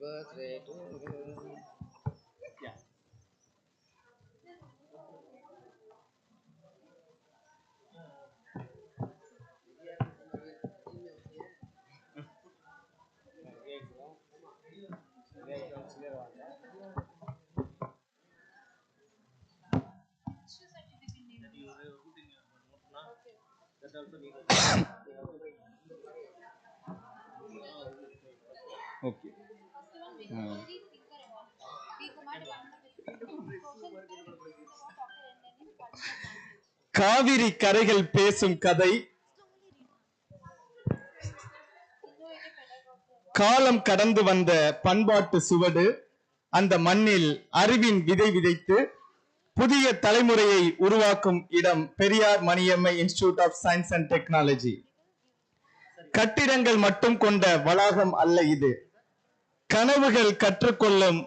birthday to you. Yeah. Okay. Kaveri கரைகள் பேசும் கதை காலம் கடந்து வந்த பண்பாட்டு சுவடு அந்த மண்ணில் அறிவின் விதை விதைத்து புதிய தலைமுறையை உருவாக்கும் இடம் Periyar Maniammai institute of science and technology. கட்டிடங்கள் மட்டும் கொண்ட வளாகம் அல்ல இது. கனவுகள் கற்றுக்கொள்ளும்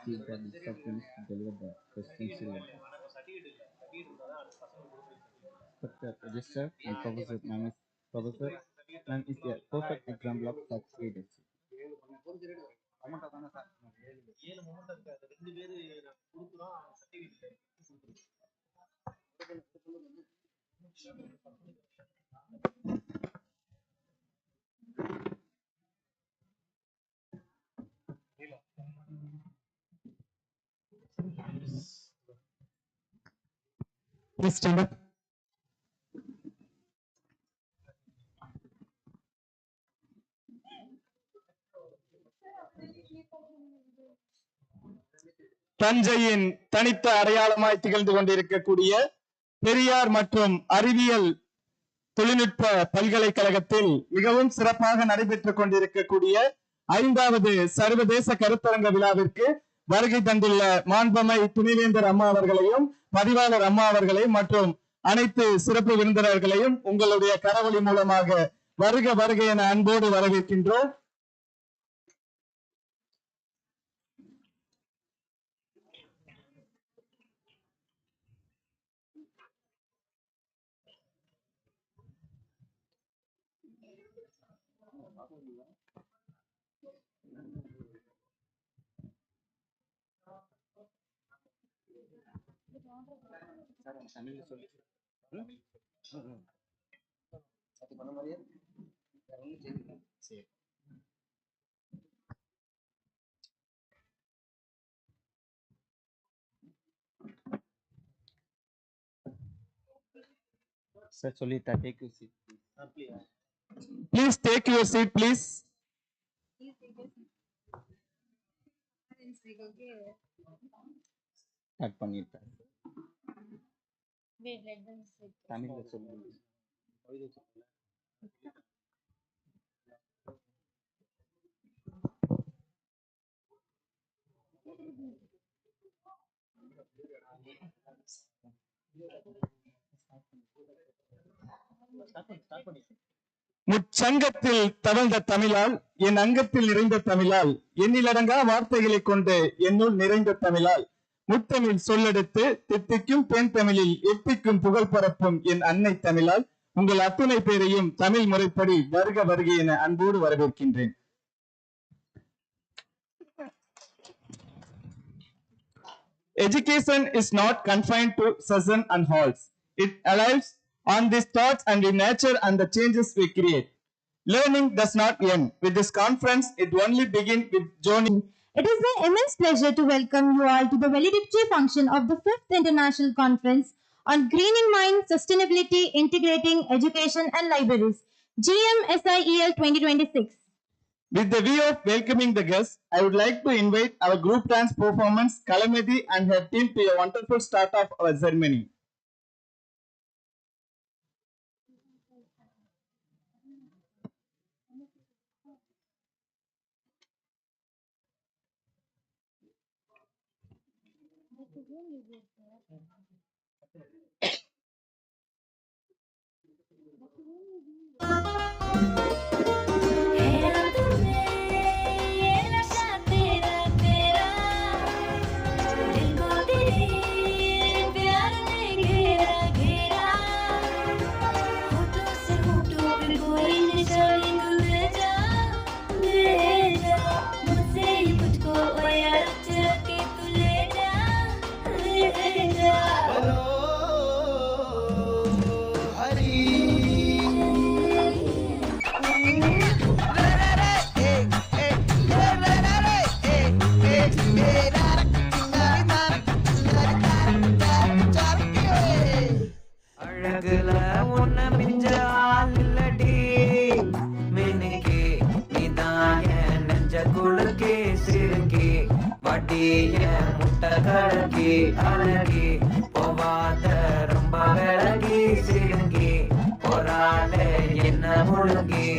Keep the instructions to deliver the questions to register and Professor Ma'am is a perfect example of such leadership. Please stand up. தஞ்சையின் தனித்த அடையாளமாய் திகழ்ந்து கொண்டிருக்கக்கூடிய பெரியார் மற்றும் அறிவியல் தொழில்நுட்ப பல்கலைக்கழகத்தில் மிகவும் சிறப்பாக நடைபெற்றுக் கொண்டிருக்கக்கூடிய 5வது சர்வதேச கருத்தரங்க விழாவிற்கு வருகை தந்துள்ள மாண்பமை துணைவேந்தர் அம்மா அவர்களையும் பதிவாளர் அம்மா அவர்களையும் மற்றும் அனைத்து சிறப்பு விருந்தினர்களையும் உங்களுடைய கரவொலி மூலமாக வருக வருக என அன்போடு வரவேற்கின்றோம். Sir, Solita, take your seat, please. Please take your seat, please. Start பண்ணிட்டேன். Wait, let them sit. தமிழ்ல சொல்லுங்க. முச்சங்கத்தில் தவழ்ந்த தமிழால் என் அங்கத்தில் நிறைந்த தமிழால் எண்ணிலடங்கா வார்த்தைகளை கொண்டு என்னுள் நிறைந்த தமிழால் முத்தமிழ் சொல்லெடுத்து தித்திக்கும் தேன் தமிழில் எத்திக்கும் புகழ் பரப்பும் என் அன்னை தமிழால் உங்கள் அத்துணை பேரையும் தமிழ் முறைப்படி வருக வருக என அன்போடு வரவேற்கின்றேன். Education is not confined to sessions and halls. It alives on these thoughts and the nature and the changes we create. Learning does not end. With this conference, it only begins with joining. It is an immense pleasure to welcome you all to the valedictory function of the 5th International Conference on Greening Minds, Sustainability, Integrating Education and Libraries, GMSIEL 2026. With the view of welcoming the guests, I would like to invite our group dance performance, Kalamedi and her team to a wonderful start of our ceremony. அழகி போவாத ரொம்ப விலகி சிறுங்கி போராட என்ன முழுங்கி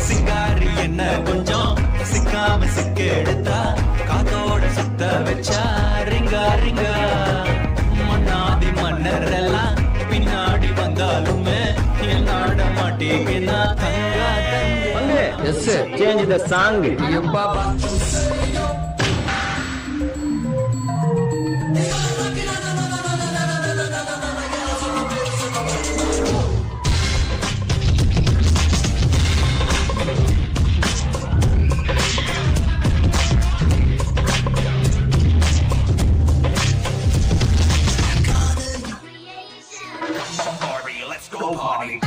சிங்காரி என்ன கொஞ்சம் சிக்காம சிக்க எடுத்தா காத்தோட சுத்த வச்சா ரிங்கா ரிங்கா மன்னாதி மன்னர் எல்லாம் பின்னாடி வந்தாலுமே என் நாட மாட்டேங்கன்னா தங்கா தங்க yes change the song let's go party.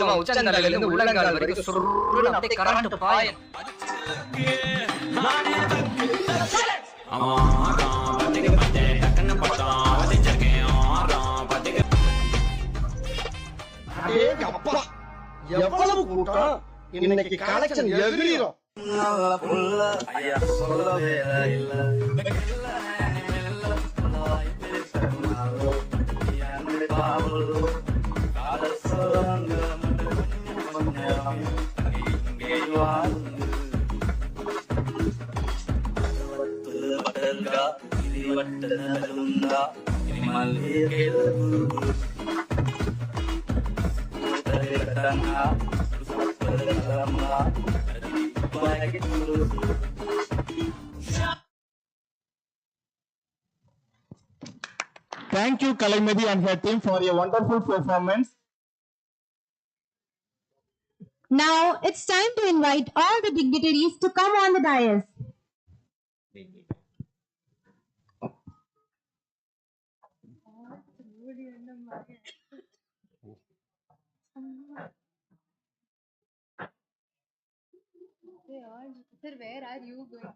சும்மா உச்சந்தலையில இருந்து உள்ளங்கால் வரைக்கும் சுருன்னு அப்படியே கரண்ட் பாயும். எவ்வளவு கூட்டம் இன்னைக்கு கலெக்ஷன் எதிரும். Thank you, Kalaimadi and her team, for your wonderful performance. Now it's time to invite all the dignitaries to come on the dais. Sir, where are you going?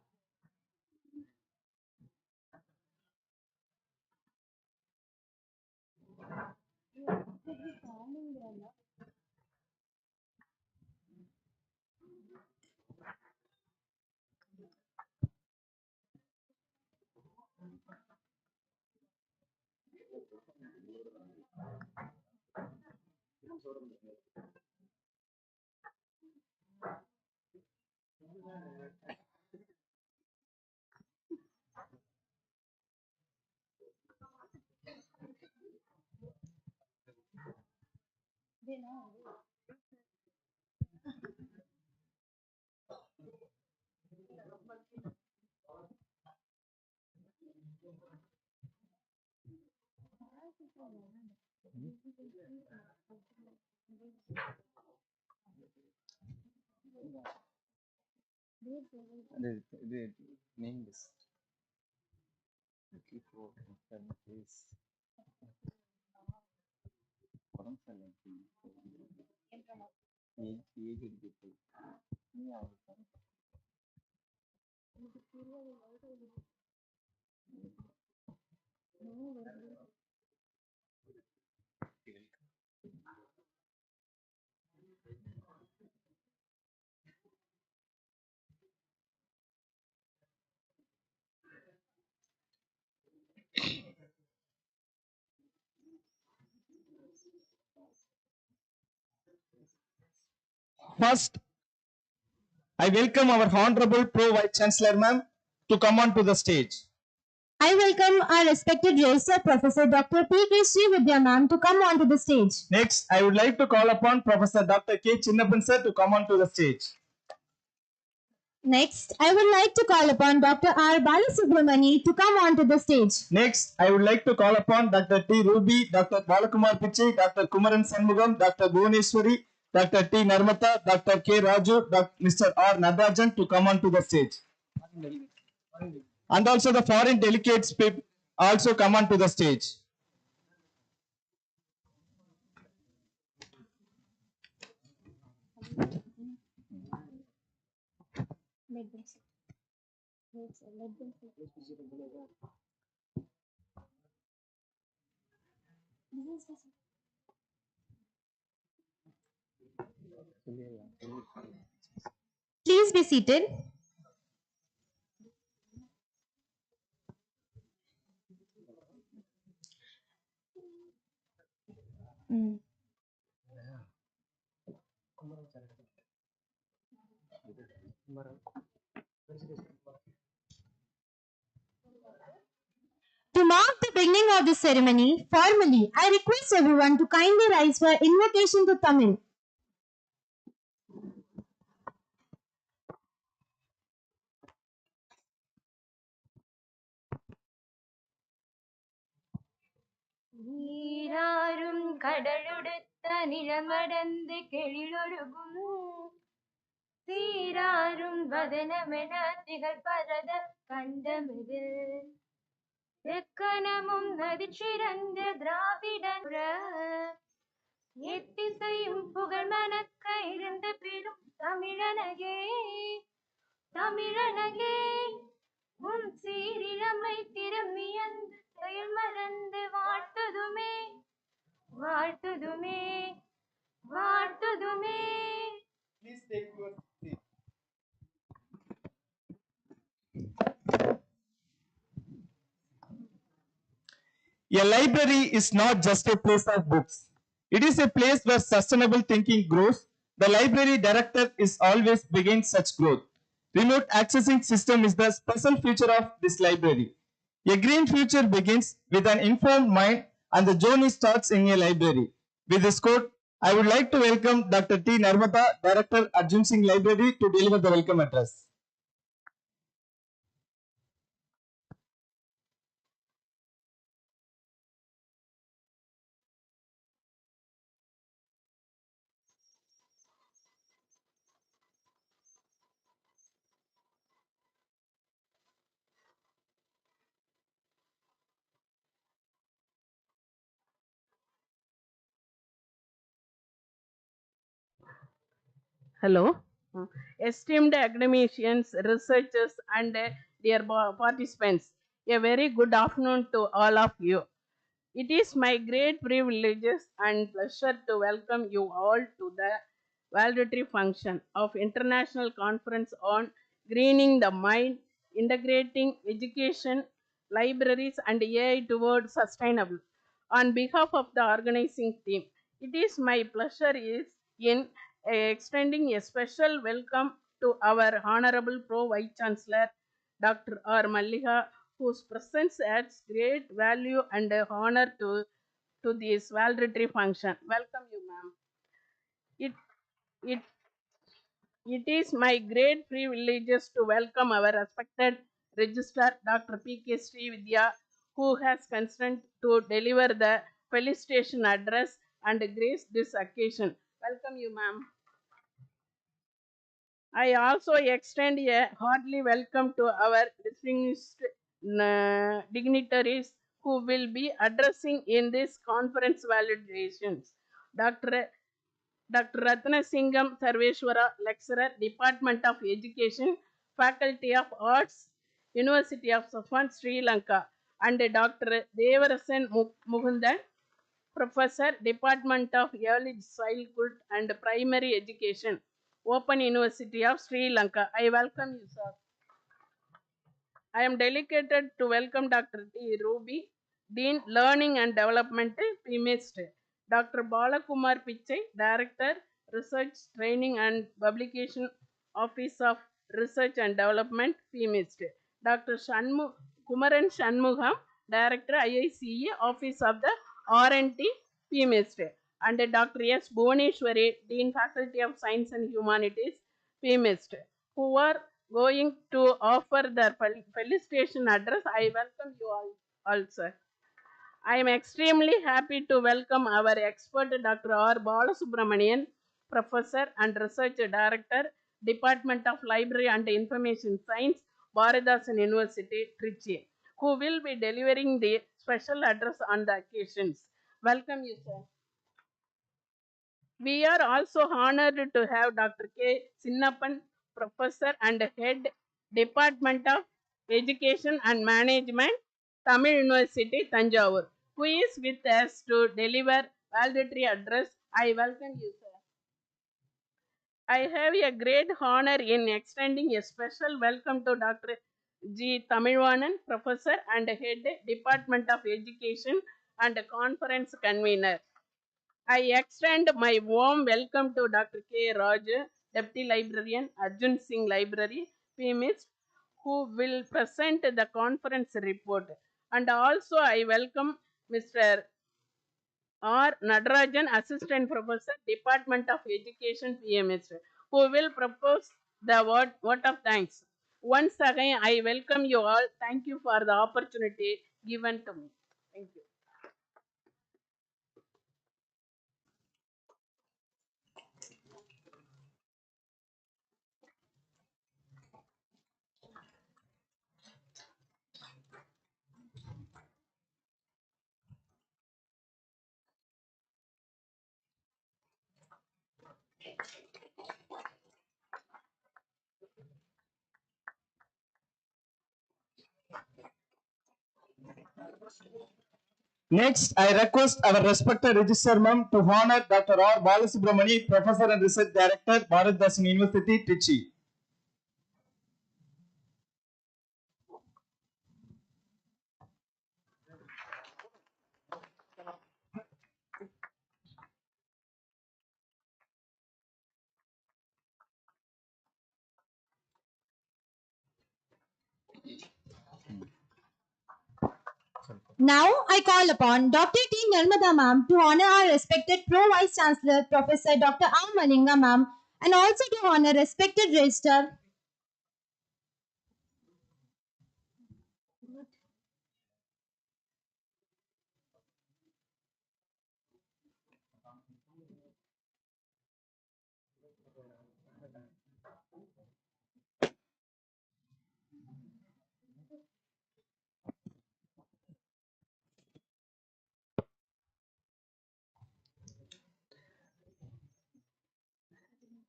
இது name list. Okay, for please. Aged people. First, I welcome our Honorable Pro Vice Chancellor Ma'am to come on to the stage. I welcome our respected Registrar Professor Dr. P.K. Srividya Ma'am to come on to the stage. Next, I would like to call upon Professor Dr. K. Chinnappan Sir to come on to the stage. Next, I would like to call upon Dr. R. Balasubramani to come on to the stage. Next, I would like to call upon Dr. T. Ruby, Dr. Balakumar Pichai, Dr. Kumaran Sanmugam, Dr. Bhuvaneshwari, Dr. T. Narmata, Dr. K. Raju, Mr. R. Nadajan to come on to the stage. And also the foreign delegates also come on to the stage. Let them sit. Let them sit. Please be seated. To mark the beginning of the ceremony, formally, I request everyone to kindly rise for invocation to Tamil. നീരാരും കടലെടുത്ത നിലമടന്ന് കെളിലൊഴുകും തീരാരും വദനമെന തികൾപരത കണ്ടമിത് தெக்கனமும் நதிச்சிறந்த திராவிடன் எத்திசையும் புகழ் மணக்க இருந்த பெரும் தமிழனகே தமிழனகே உன் சீரிழமை திறமியந்து செயல் மறந்து வாழ்த்துதுமே வாழ்த்துதுமே வாழ்த்துதுமே. Please take your seat. A library is not just a place of books. It is a place where sustainable thinking grows. The library director is always begins such growth. Remote accessing system is the special feature of this library. A green future begins with an informed mind and the journey starts in a library. With this quote, I would like to welcome Dr. T. Narmata, Director at GMSIEL Library, to deliver the welcome address. Hello, esteemed academicians, researchers, and dear participants. A very good afternoon to all of you. It is my great privilege and pleasure to welcome you all to the valedictory function of International Conference on Greening the Mind, Integrating Education, Libraries, and AI Toward Sustainable. On behalf of the organizing team, it is my pleasure in extending a special welcome to our Honorable Pro Vice Chancellor, Dr. R. Malliha, whose presence adds great value and honor to this valedictory function. Welcome you, ma'am. It, it, it is my great privilege to welcome our respected Registrar, Dr. P.K. Srividya, who has consented to deliver the felicitation address and grace this occasion. Welcome you, ma'am. I also extend a hearty welcome to our distinguished dignitaries who will be addressing in this conference validations. Dr. Ratna Singham Sarveshwara, Lecturer, Department of Education, Faculty of Arts, University of Safan, Sri Lanka, and Dr. Devarasan Mukundan, Professor, Department of Early Childhood and Primary Education, Open University of Sri Lanka. I welcome you, sir. I am delighted to welcome Dr. T. Ruby, Dean Learning and Development, PMIST, Dr. Balakumar Pichai, Director, Research, Training and Publication, Office of Research and Development, PMIST, Dr. Kumaran Shanmugam, Director, IICE, Office of the R&T, PMIST, and Dr. S. Bhuvaneshwari, Dean, Faculty of Science and Humanities, PMIST, who are going to offer their felicitation address. I welcome you all also. I am extremely happy to welcome our expert Dr. R. Balasubramanian, Professor and Research Director, Department of Library and Information Science, Bharadasan University, Trichy, who will be delivering the special address on the occasions. Welcome you, sir. We are also honored to have Dr. K. Sinnappan, Professor and Head, Department of Education and Management, Tamil University, Tanjavur, who is with us to deliver valedictory address. I welcome you, sir. I have a great honor in extending a special welcome to Dr. G. Tamilvanan, Professor and Head, Department of Education and Conference Convener. I extend my warm welcome to Dr. K. Raj, Deputy Librarian, Arjun Singh Library, PMIS, who will present the conference report. And also I welcome Mr. R. Nadarajan, Assistant Professor, Department of Education, PMS, who will propose the vote of thanks. Once again, I welcome you all. Thank you for the opportunity given to me. Thank you. Next, I request our respected Register Ma'am to honor Dr. R. Balasubramani, Professor and Research Director, Bharatdasan University, Trichy. Now I call upon Dr. T. Nirmada ma'am to honor our respected Pro Vice Chancellor Professor Dr. R. Malinga ma'am and also to honor respected Registrar.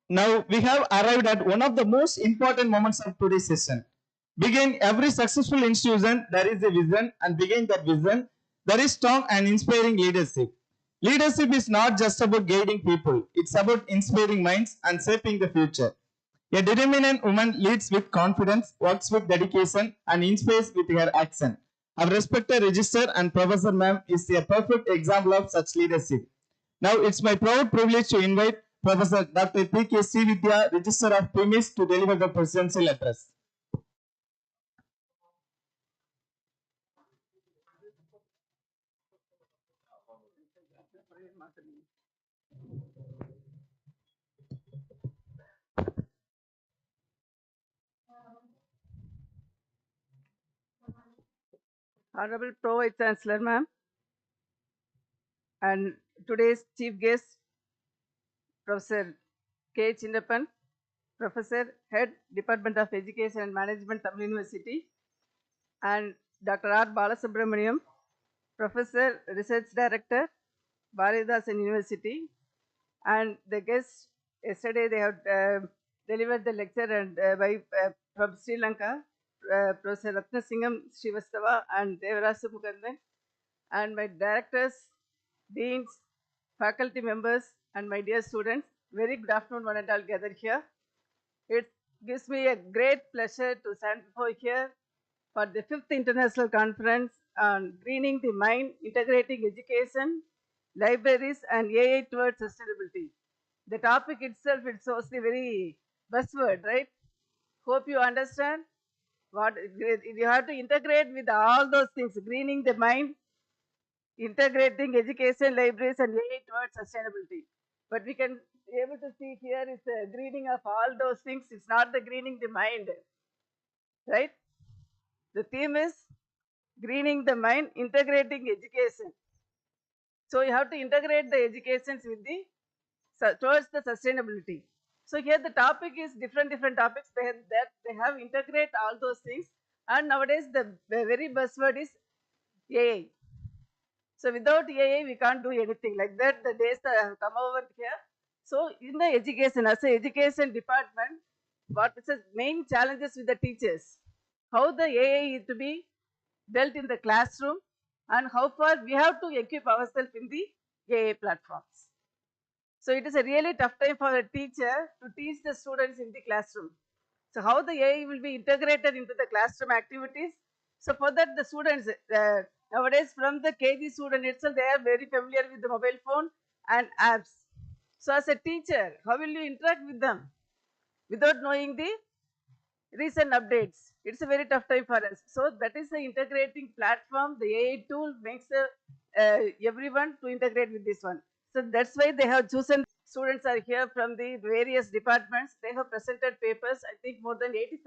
Now we have arrived at one of the most important moments of today's session. Behind every successful institution, there is a vision, and behind that vision, there is strong and inspiring leadership. Leadership is not just about guiding people, it's about inspiring minds and shaping the future. A determined woman leads with confidence, works with dedication, and inspires with her action. Our respected Register and Professor Ma'am is a perfect example of such leadership. Now it's my proud privilege to invite Professor Dr. P.K. Vidya, Register of PMIS, to deliver the presidential address. Honorable Pro Vice Chancellor ma'am and today's chief guest Professor K. Chinnappan, Professor Head Department of Education and Management, Tamil University, and Dr. R. Balasubramaniam, Professor Research Director, Bharatdasan University, and the guests yesterday they have delivered the lecture and from Sri Lanka, Professor Ratnasingham Srivastava and Devarasu Mukandan, and my directors, deans, faculty members, and my dear students. Very good afternoon, one and all gathered here. It gives me a great pleasure to stand before here for the 5th International Conference on Greening the Mind, Integrating Education, Libraries, and AI towards Sustainability. The topic itself, it shows the very buzzword, right? Hope you understand what you have to integrate with all those things, greening the mind, integrating education, libraries, and AI towards sustainability. But we can be able to see here is the greening of all those things. It's not the greening the mind, right? The theme is greening the mind, integrating education. So you have to integrate the educations with the towards the sustainability. So here the topic is different topics that they have integrate all those things. And nowadays the very buzzword is AI. So without AI, we can't do anything like that. The days have come over here. So in the education, as an education department, what is the main challenges with the teachers? How the AI is to be dealt in the classroom, and how far we have to equip ourselves in the AI platforms. So it is a really tough time for a teacher to teach the students in the classroom. So how the AI will be integrated into the classroom activities? So for that, the students nowadays from the KG student itself, they are very familiar with the mobile phone and apps. So as a teacher, how will you interact with them without knowing the recent updates? It's a very tough time for us. So that is the integrating platform. The AI tool makes everyone to integrate with this one. So that's why they have chosen. Students are here from the various departments. They have presented papers. I think more than 87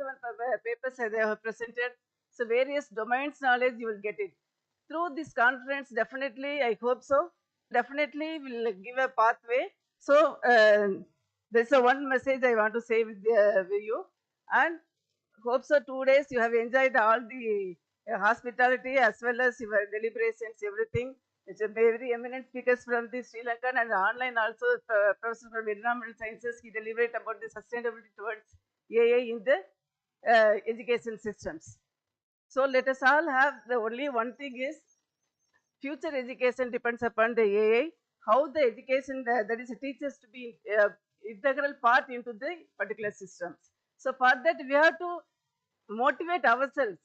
papers they have presented. So various domains knowledge you will get it through this conference. Definitely, I hope so. Definitely will give a pathway. So there's a one message I want to say with you, and hope so 2 days you have enjoyed all the hospitality as well as your deliberations, everything. It's a very eminent speakers from the Sri Lankan and online also. Professor from Environmental Sciences, he delivered about the sustainability towards AI in the education systems. So let us all have the only one thing is future education depends upon the AI. How the education that is teachers to be integral part into the particular systems. So for that we have to motivate ourselves.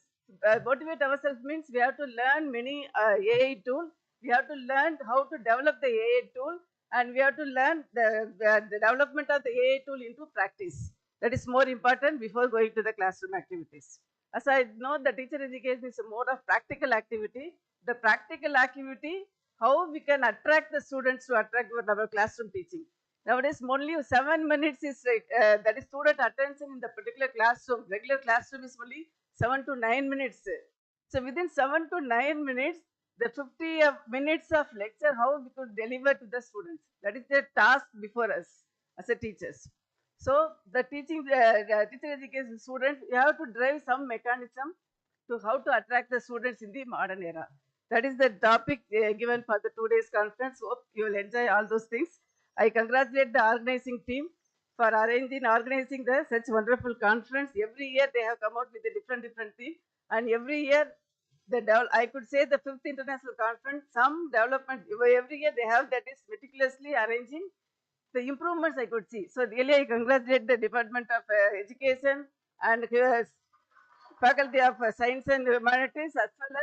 Motivate ourselves means we have to learn many AI tool. We have to learn how to develop the AI tool, and we have to learn the development of the AI tool into practice. That is more important before going to the classroom activities. As I know, the teacher education is a more of practical activity. The practical activity, how we can attract the students to attract our classroom teaching. Nowadays, only 7 minutes is that is student attention in the particular classroom. Regular classroom is only 7 to 9 minutes. So within 7 to 9 minutes, the 50 minutes of lecture, how we could deliver to the students. That is the task before us as a teachers. So the teaching, teacher education students, you have to drive some mechanism to how to attract the students in the modern era. That is the topic given for the 2 days conference. Hope you will enjoy all those things. I congratulate the organizing team for organizing the such wonderful conference. Every year they have come out with a different theme, and every year I could say the 5th international conference, some development every year they have, that is meticulously arranging the improvements I could see. So really I congratulate the Department of Education and Faculty of Science and Humanities as well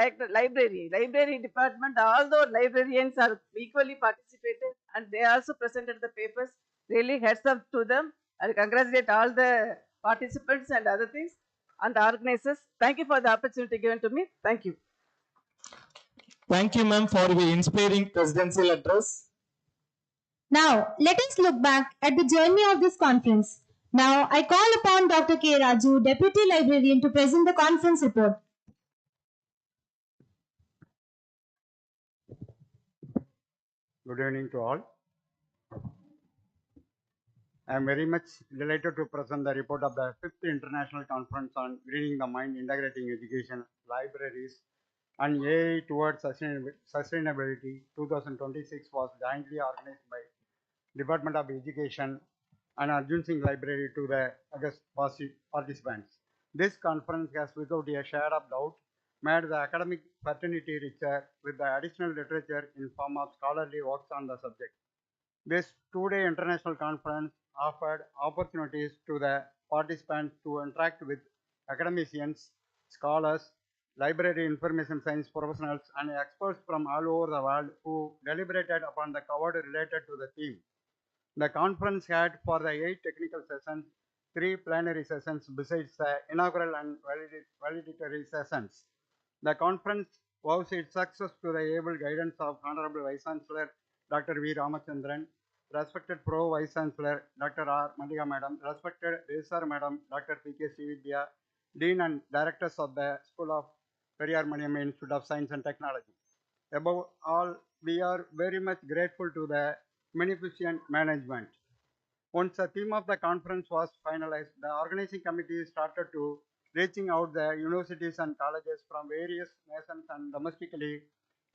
as library department. Although librarians are equally participated and they also presented the papers. Really heads up to them. I congratulate all the participants and other things and the organizers. Thank you for the opportunity given to me. Thank you. Thank you, ma'am, for the inspiring presidential address. Now, let us look back at the journey of this conference. Now, I call upon Dr. K. Raju, Deputy Librarian, to present the conference report. Good evening to all. I am very much delighted to present the report of the 5th International Conference on Greening the Mind, Integrating Education, Libraries, and AI towards Sustainability 2026 was jointly organized by Department of Education and Arjun Singh Library to the August participants. This conference has, without a shade of doubt, made the academic fraternity richer with the additional literature in form of scholarly works on the subject. This 2-day international conference offered opportunities to the participants to interact with academicians, scholars, library information science professionals, and experts from all over the world who deliberated upon the covered related to the theme. The conference had, for the 8 technical sessions, 3 plenary sessions besides the inaugural and valedictory sessions. The conference owes its success to the able guidance of Honorable Vice Chancellor Dr. V. Ramachandran, respected Pro Vice Chancellor Dr. R. Malika Madam, respected Registrar Madam Dr. P.K. Srividya, Dean and Directors of the School of Periyar Institute of Science and Technology. Above all, we are very much grateful to the beneficent management. Once the theme of the conference was finalized, the organizing committee started to reaching out the universities and colleges from various nations and domestically.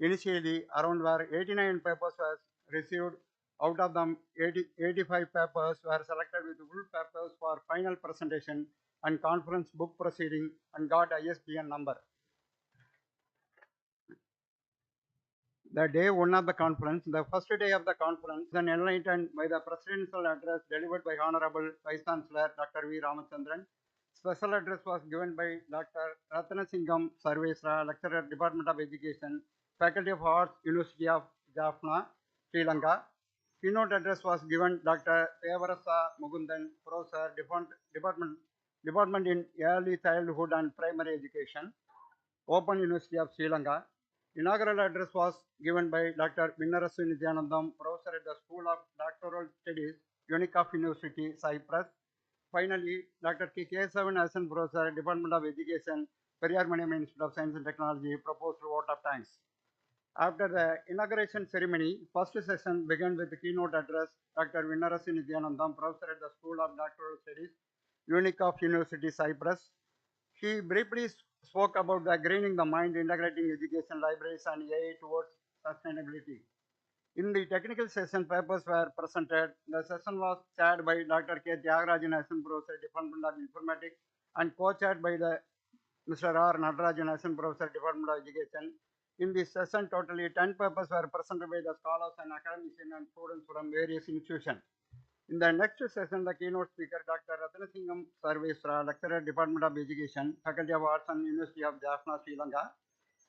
Initially, around 89 papers were received. Out of them, 85 papers were selected with full papers for final presentation and conference book proceeding and got ISBN number. The day one of the conference, the first day of the conference, then enlightened by the presidential address delivered by Honorable Vice Chancellor Dr. V. Ramachandran. Special address was given by Dr. Ratanasingham Sarvesra, Lecturer, Department of Education, Faculty of Arts, University of Jaffna, Sri Lanka. Keynote address was given Dr. Devarasa Mugundan, Professor, Department in Early Childhood and Primary Education, Open University of Sri Lanka. Inaugural address was given by Dr. Vinnarasu Nityanandam, Professor at the School of Doctoral Studies, UNICAF University, Cyprus. Finally, Dr. K. Kesavan Asan, Professor, Department of Education, Periyar Institute of Science and Technology, proposed vote of thanks. After the inauguration ceremony, first session began with the keynote address. Dr. Vinnarasu Nityanandam, Professor at the School of Doctoral Studies, UNICAF University, Cyprus. He briefly spoke about the greening the mind, integrating education, libraries, and AI towards sustainability. In the technical session, papers were presented. The session was chaired by Dr. K. Tyagarajan, Assistant Professor, Department of Informatics, and co-chaired by the Mr. R. Natarajan, Assistant Professor, Department of Education. In this session, totally 10 papers were presented by the scholars and academicians and students from various institutions. In the next session, the keynote speaker, Dr. Ratanasingham Sarvesra, Lecturer, Department of Education, Faculty of Arts and University of Jaffna, Sri Lanka,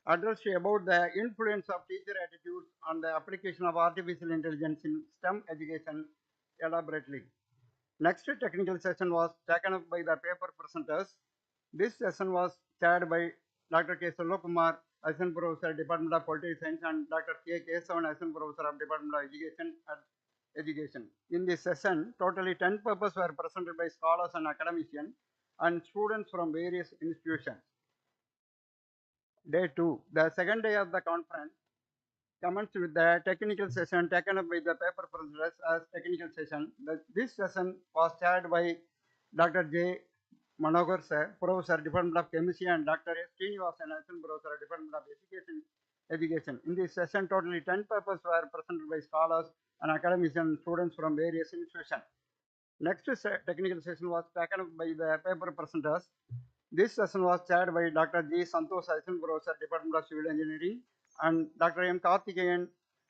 addressed about the influence of teacher attitudes on the application of artificial intelligence in STEM education elaborately. Next technical session was taken up by the paper presenters. This session was chaired by Dr. K. Selvakumar, Assistant Professor, Department of Political Science, and Dr. K. Kesavan, Assistant Professor of Department of Education. In this session, totally 10 papers were presented by scholars and academicians and students from various institutions. Day 2, the second day of the conference, commenced with the technical session taken up by the paper presenters as technical session. This session was chaired by Dr. J. Manogar sir, Professor, Department of Chemistry, and Dr. S. Srinivasan, Assistant Professor, Department of Education. In this session, totally 10 papers were presented by scholars and academicians and students from various institutions. Next technical session was taken up by the paper presenters. This session was chaired by Dr. G. Santosh, Assistant Professor, Department of Civil Engineering, and Dr. M. Karthikeyan,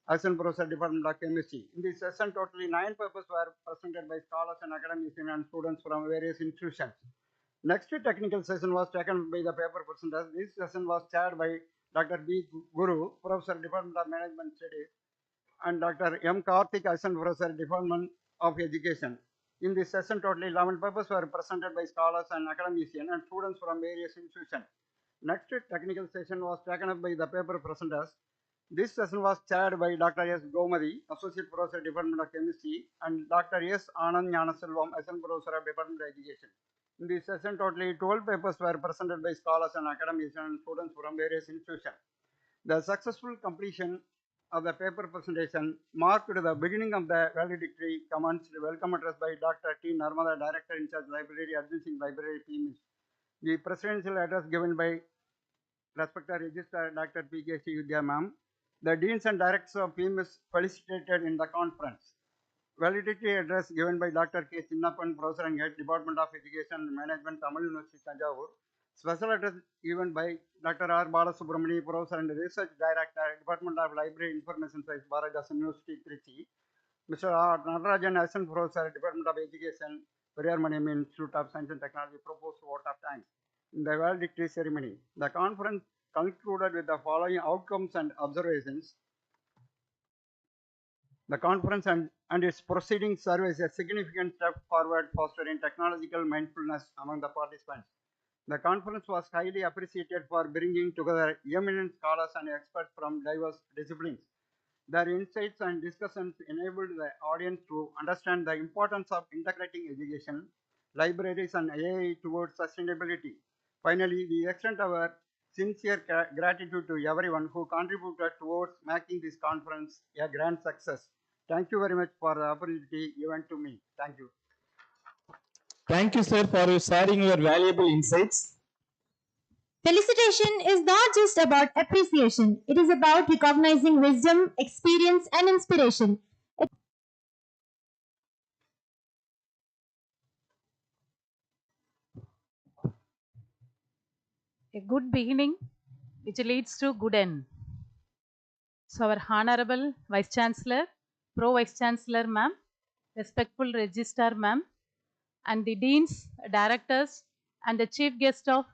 Assistant Professor, Department of Chemistry. In this session, totally 9 papers were presented by scholars and academicians and students from various institutions. Next technical session was taken by the paper presenters. This session was chaired by Dr. B. Guru, Professor, Department of Management Studies, and Dr. M. Karthik, Assistant Professor, Department of Education. In this session, totally 11 papers were presented by scholars and academicians and students from various institutions. Next technical session was taken up by the paper presenters. This session was chaired by Dr. S. Gomadi, Associate Professor, Department of Chemistry, and Dr. S. Anand Gnanaselvam, Assistant Professor of Department of Education. In this session, totally 12 papers were presented by scholars and academicians and students from various institutions. The successful completion of the paper presentation marked the beginning of the valedictory commenced welcome address by Dr. T. Narmada, Director in Charge Library, Adjacent Library, PMIS. The presidential address given by respected Registrar Dr. P.K. Vidya Ma'am. The Deans and Directors of PMIS felicitated in the conference. Valedictory address given by Dr. K. Chinnappan, Professor and Head, Department of Education and Management, Tamil University, Tanjavur. Special address given by Dr. R. Balasubramani, Professor and Research Director, Department of Library Information Science, Bharadasan University, Trichy. Mr. R. Natarajan, Assistant Professor, Department of Education, Periyar Institute of Science and Technology, proposed vote of thanks. In the valedictory ceremony, the conference concluded with the following outcomes and observations. The conference and its proceedings serve as a significant step forward fostering technological mindfulness among the participants. The conference was highly appreciated for bringing together eminent scholars and experts from diverse disciplines. Their insights and discussions enabled the audience to understand the importance of integrating education, libraries, and AI towards sustainability. Finally, we extend our sincere gratitude to everyone who contributed towards making this conference a grand success. Thank you very much for the opportunity given to me. Thank you. Thank you, sir, for sharing your valuable insights. Felicitation is not just about appreciation, it is about recognizing wisdom, experience, and inspiration. A good beginning which leads to good end. So our Honorable Vice Chancellor, Pro Vice Chancellor Ma'am, respectful Registrar Ma'am, and the Deans, Directors, and the Chief Guest of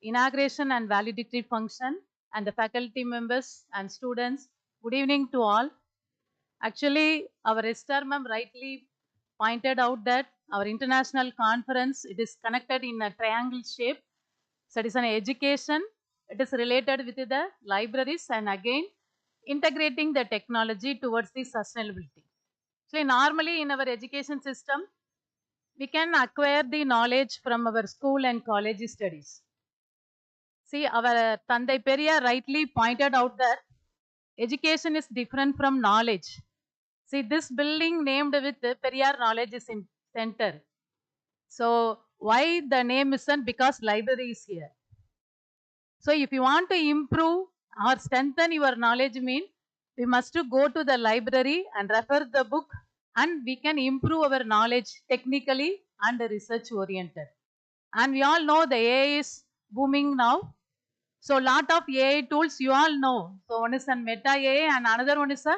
Inauguration and Valedictory Function, and the faculty members and students, good evening to all. Actually, our Registrar Ma'am rightly pointed out that our international conference, it is connected in a triangle shape. So it is an education, it is related with the libraries and again integrating the technology towards the sustainability. So normally in our education system, we can acquire the knowledge from our school and college studies. See, our Tandai Periyar rightly pointed out that education is different from knowledge. See, this building named with Periyar Knowledge is in center. So why the name isn't? Because library is here. So if you want to improve or strengthen your knowledge mean, we must to go to the library and refer the book and we can improve our knowledge technically and research oriented. And we all know the AI is booming now. So lot of AI tools you all know. So one is a meta AI and another one is a,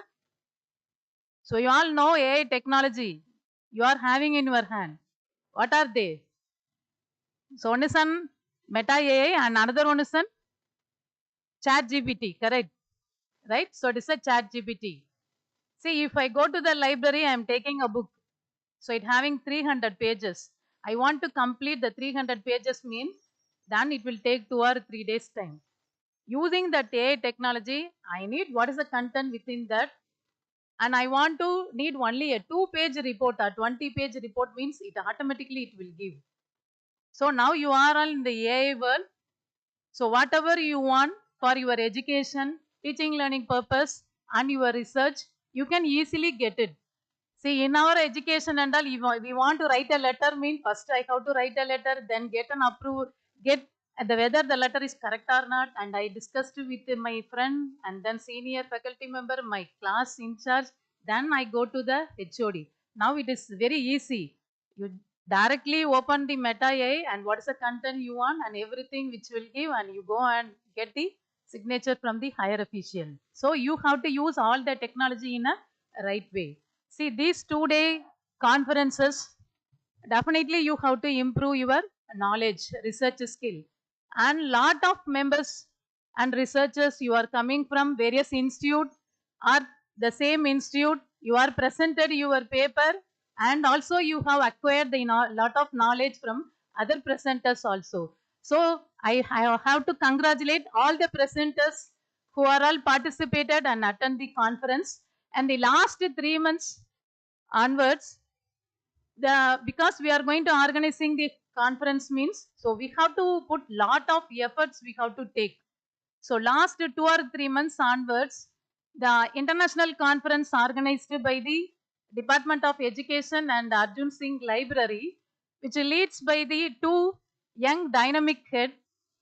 so you all know AI technology you are having in your hand. What are they? So one is an meta AI and another one is an chat GPT, correct? Right? So it is a chat GPT. See, if I go to the library, I am taking a book. So it having 300 pages. I want to complete the 300 pages means then it will take 2 or 3 days time. Using that AI technology, I need what is the content within that and I want to need only a 2-page report or 20-page report means it automatically it will give. So now you are all in the AI world. So whatever you want for your education, teaching learning purpose and your research, you can easily get it. See, in our education and all, we want to write a letter mean first I have to write a letter, then get an approval, get whether the letter is correct or not. And I discussed with my friend and then senior faculty member, my class in charge. Then I go to the HOD. Now it is very easy. You directly open the meta AI and what is the content you want and everything which will give and you go and get the signature from the higher official. So you have to use all the technology in a right way. See, these 2-day conferences, definitely you have to improve your knowledge, research skill. And lot of members and researchers, you are coming from various institute or the same institute, you are presented your paper and also you have acquired the lot of knowledge from other presenters also. So I have to congratulate all the presenters who are all participated and attend the conference. And the last 3 months onwards, because we are going to organizing the conference means, so we have to put lot of efforts we have to take. So last 2 or 3 months onwards, the international conference organized by the Department of Education and Arjun Singh Library, which leads by the 2 young dynamic head,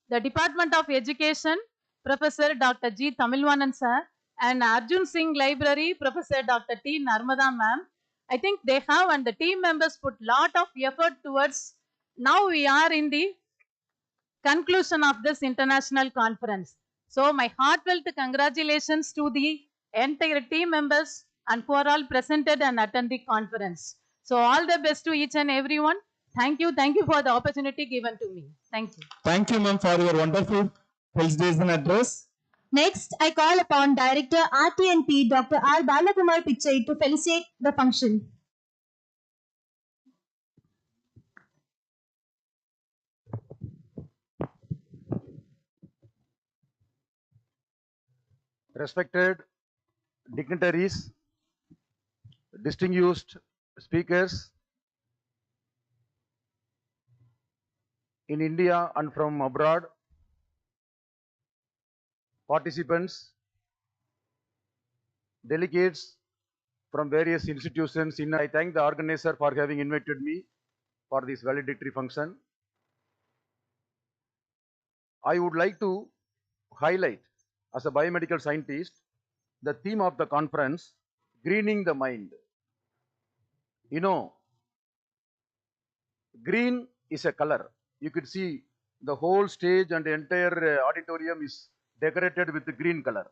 the Department of Education, Professor Dr. G. Tamilwanan sir, and Arjun Singh Library, Professor Dr. T. Narmada ma'am. I think they have and the team members put lot of effort towards. Now we are in the conclusion of this international conference. So my heartfelt congratulations to the entire team members and who are all presented and attend the conference. So all the best to each and everyone. Thank you for the opportunity given to me. Thank you. Thank you, ma'am, for your wonderful felicitation address. Next, I call upon Director RTNP Dr. R. Balakumar Pichai to felicitate the function. Respected dignitaries, distinguished speakers in India and from abroad, participants, delegates from various institutions. I thank the organizer for having invited me for this valedictory function. I would like to highlight, as a biomedical scientist, the theme of the conference, greening the mind. You know, green is a color. You could see the whole stage and the entire auditorium is decorated with the green color.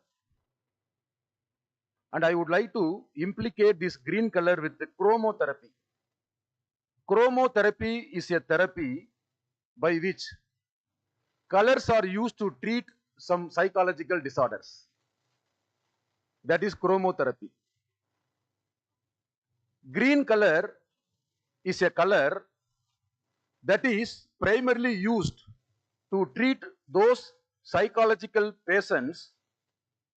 And I would like to implicate this green color with the chromotherapy. Chromotherapy is a therapy by which colors are used to treat some psychological disorders. That is chromotherapy. Green color is a color that is primarily used to treat those psychological patients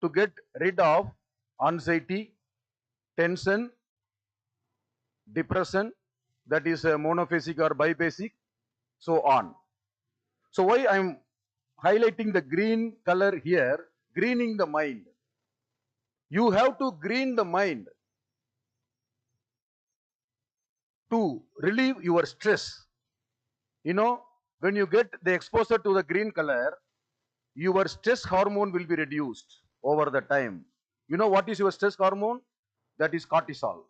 to get rid of anxiety, tension, depression, that is monophasic or biphasic, so on. So why I am highlighting the green color here, greening the mind. You have to green the mind to relieve your stress. You know, when you get the exposure to the green color, your stress hormone will be reduced over the time. You know what is your stress hormone? That is cortisol.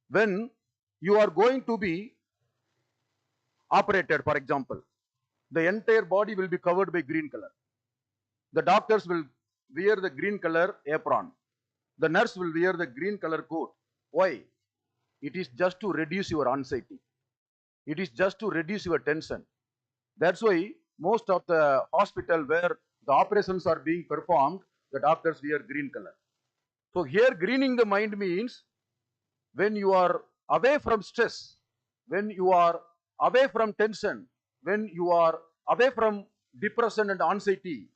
When you are going to be operated, for example, the entire body will be covered by green color. The doctors will wear the green color apron. The nurse will wear the green color coat. Why? It is just to reduce your anxiety. It is just to reduce your tension. That's why most of the hospital where the operations are being performed, the doctors wear green color. So here greening the mind means when you are away from stress, when you are away from tension, when you are away from depression and anxiety,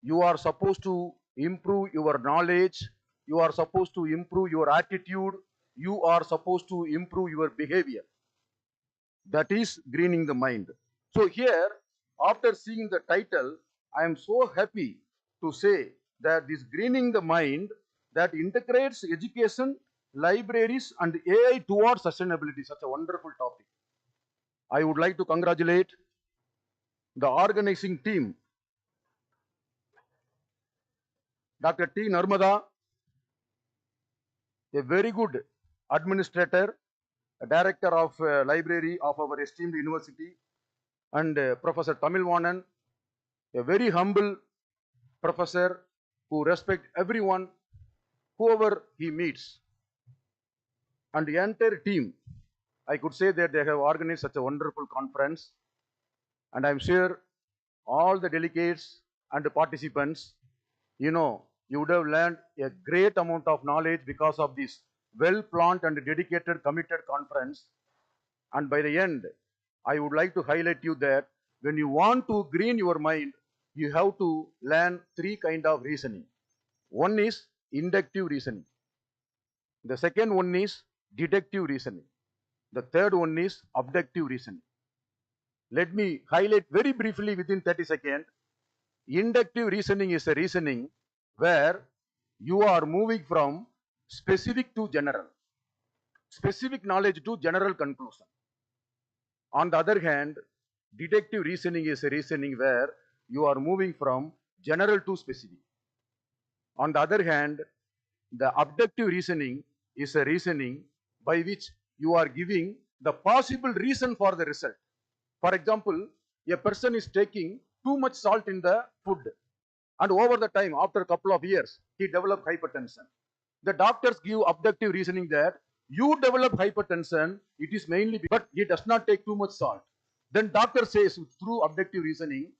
you are supposed to improve your knowledge, you are supposed to improve your attitude, you are supposed to improve your behavior. That is greening the mind. So here, after seeing the title, I am so happy to say that this greening the mind that integrates education, libraries and AI towards sustainability, such a wonderful topic. I would like to congratulate the organizing team, Dr. T. Narmada, a very good administrator, a director of library of our esteemed university, and Professor Tamil Vanan, a very humble professor who respects everyone, whoever he meets. And the entire team, I could say that they have organized such a wonderful conference. And I'm sure all the delegates and the participants, you know, you would have learned a great amount of knowledge because of this well-planned and dedicated, committed conference. And by the end, I would like to highlight you that when you want to green your mind, you have to learn three kinds of reasoning. One is inductive reasoning. The second one is deductive reasoning. The third one is abductive reasoning. Let me highlight very briefly within 30 seconds. Inductive reasoning is a reasoning where you are moving from specific to general, specific knowledge to general conclusion. On the other hand, deductive reasoning is a reasoning where you are moving from general to specific. On the other hand, the abductive reasoning is a reasoning by which you are giving the possible reason for the result. For example, a person is taking too much salt in the food, and over the time, after a couple of years, he developed hypertension. The doctors give abductive reasoning that you develop hypertension, it is mainly because he does not take too much salt. Then doctor says through abductive reasoning,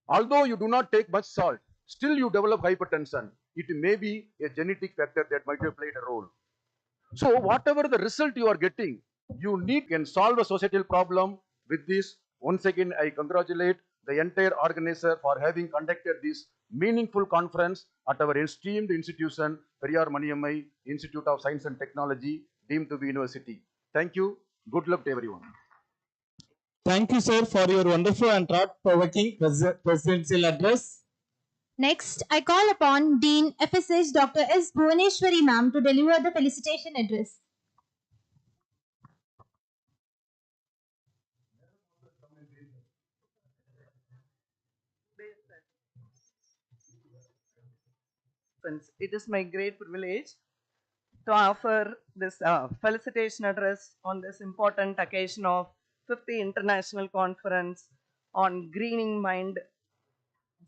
although you do not take much salt, still you develop hypertension. It may be a genetic factor that might have played a role. So whatever the result you are getting, you can solve a societal problem with this. Once again, I congratulate the entire organizer for having conducted this meaningful conference at our esteemed institution, Periyar Maniammai Institute of Science and Technology, deemed to be university. Thank you. Good luck to everyone. Thank you, sir, for your wonderful and thought-provoking presidential address. Next, I call upon Dean FSH Dr. S. Bhuvaneshwari ma'am to deliver the felicitation address. Friends, it is my great privilege to offer this felicitation address on this important occasion of 50th International Conference on Greening Mind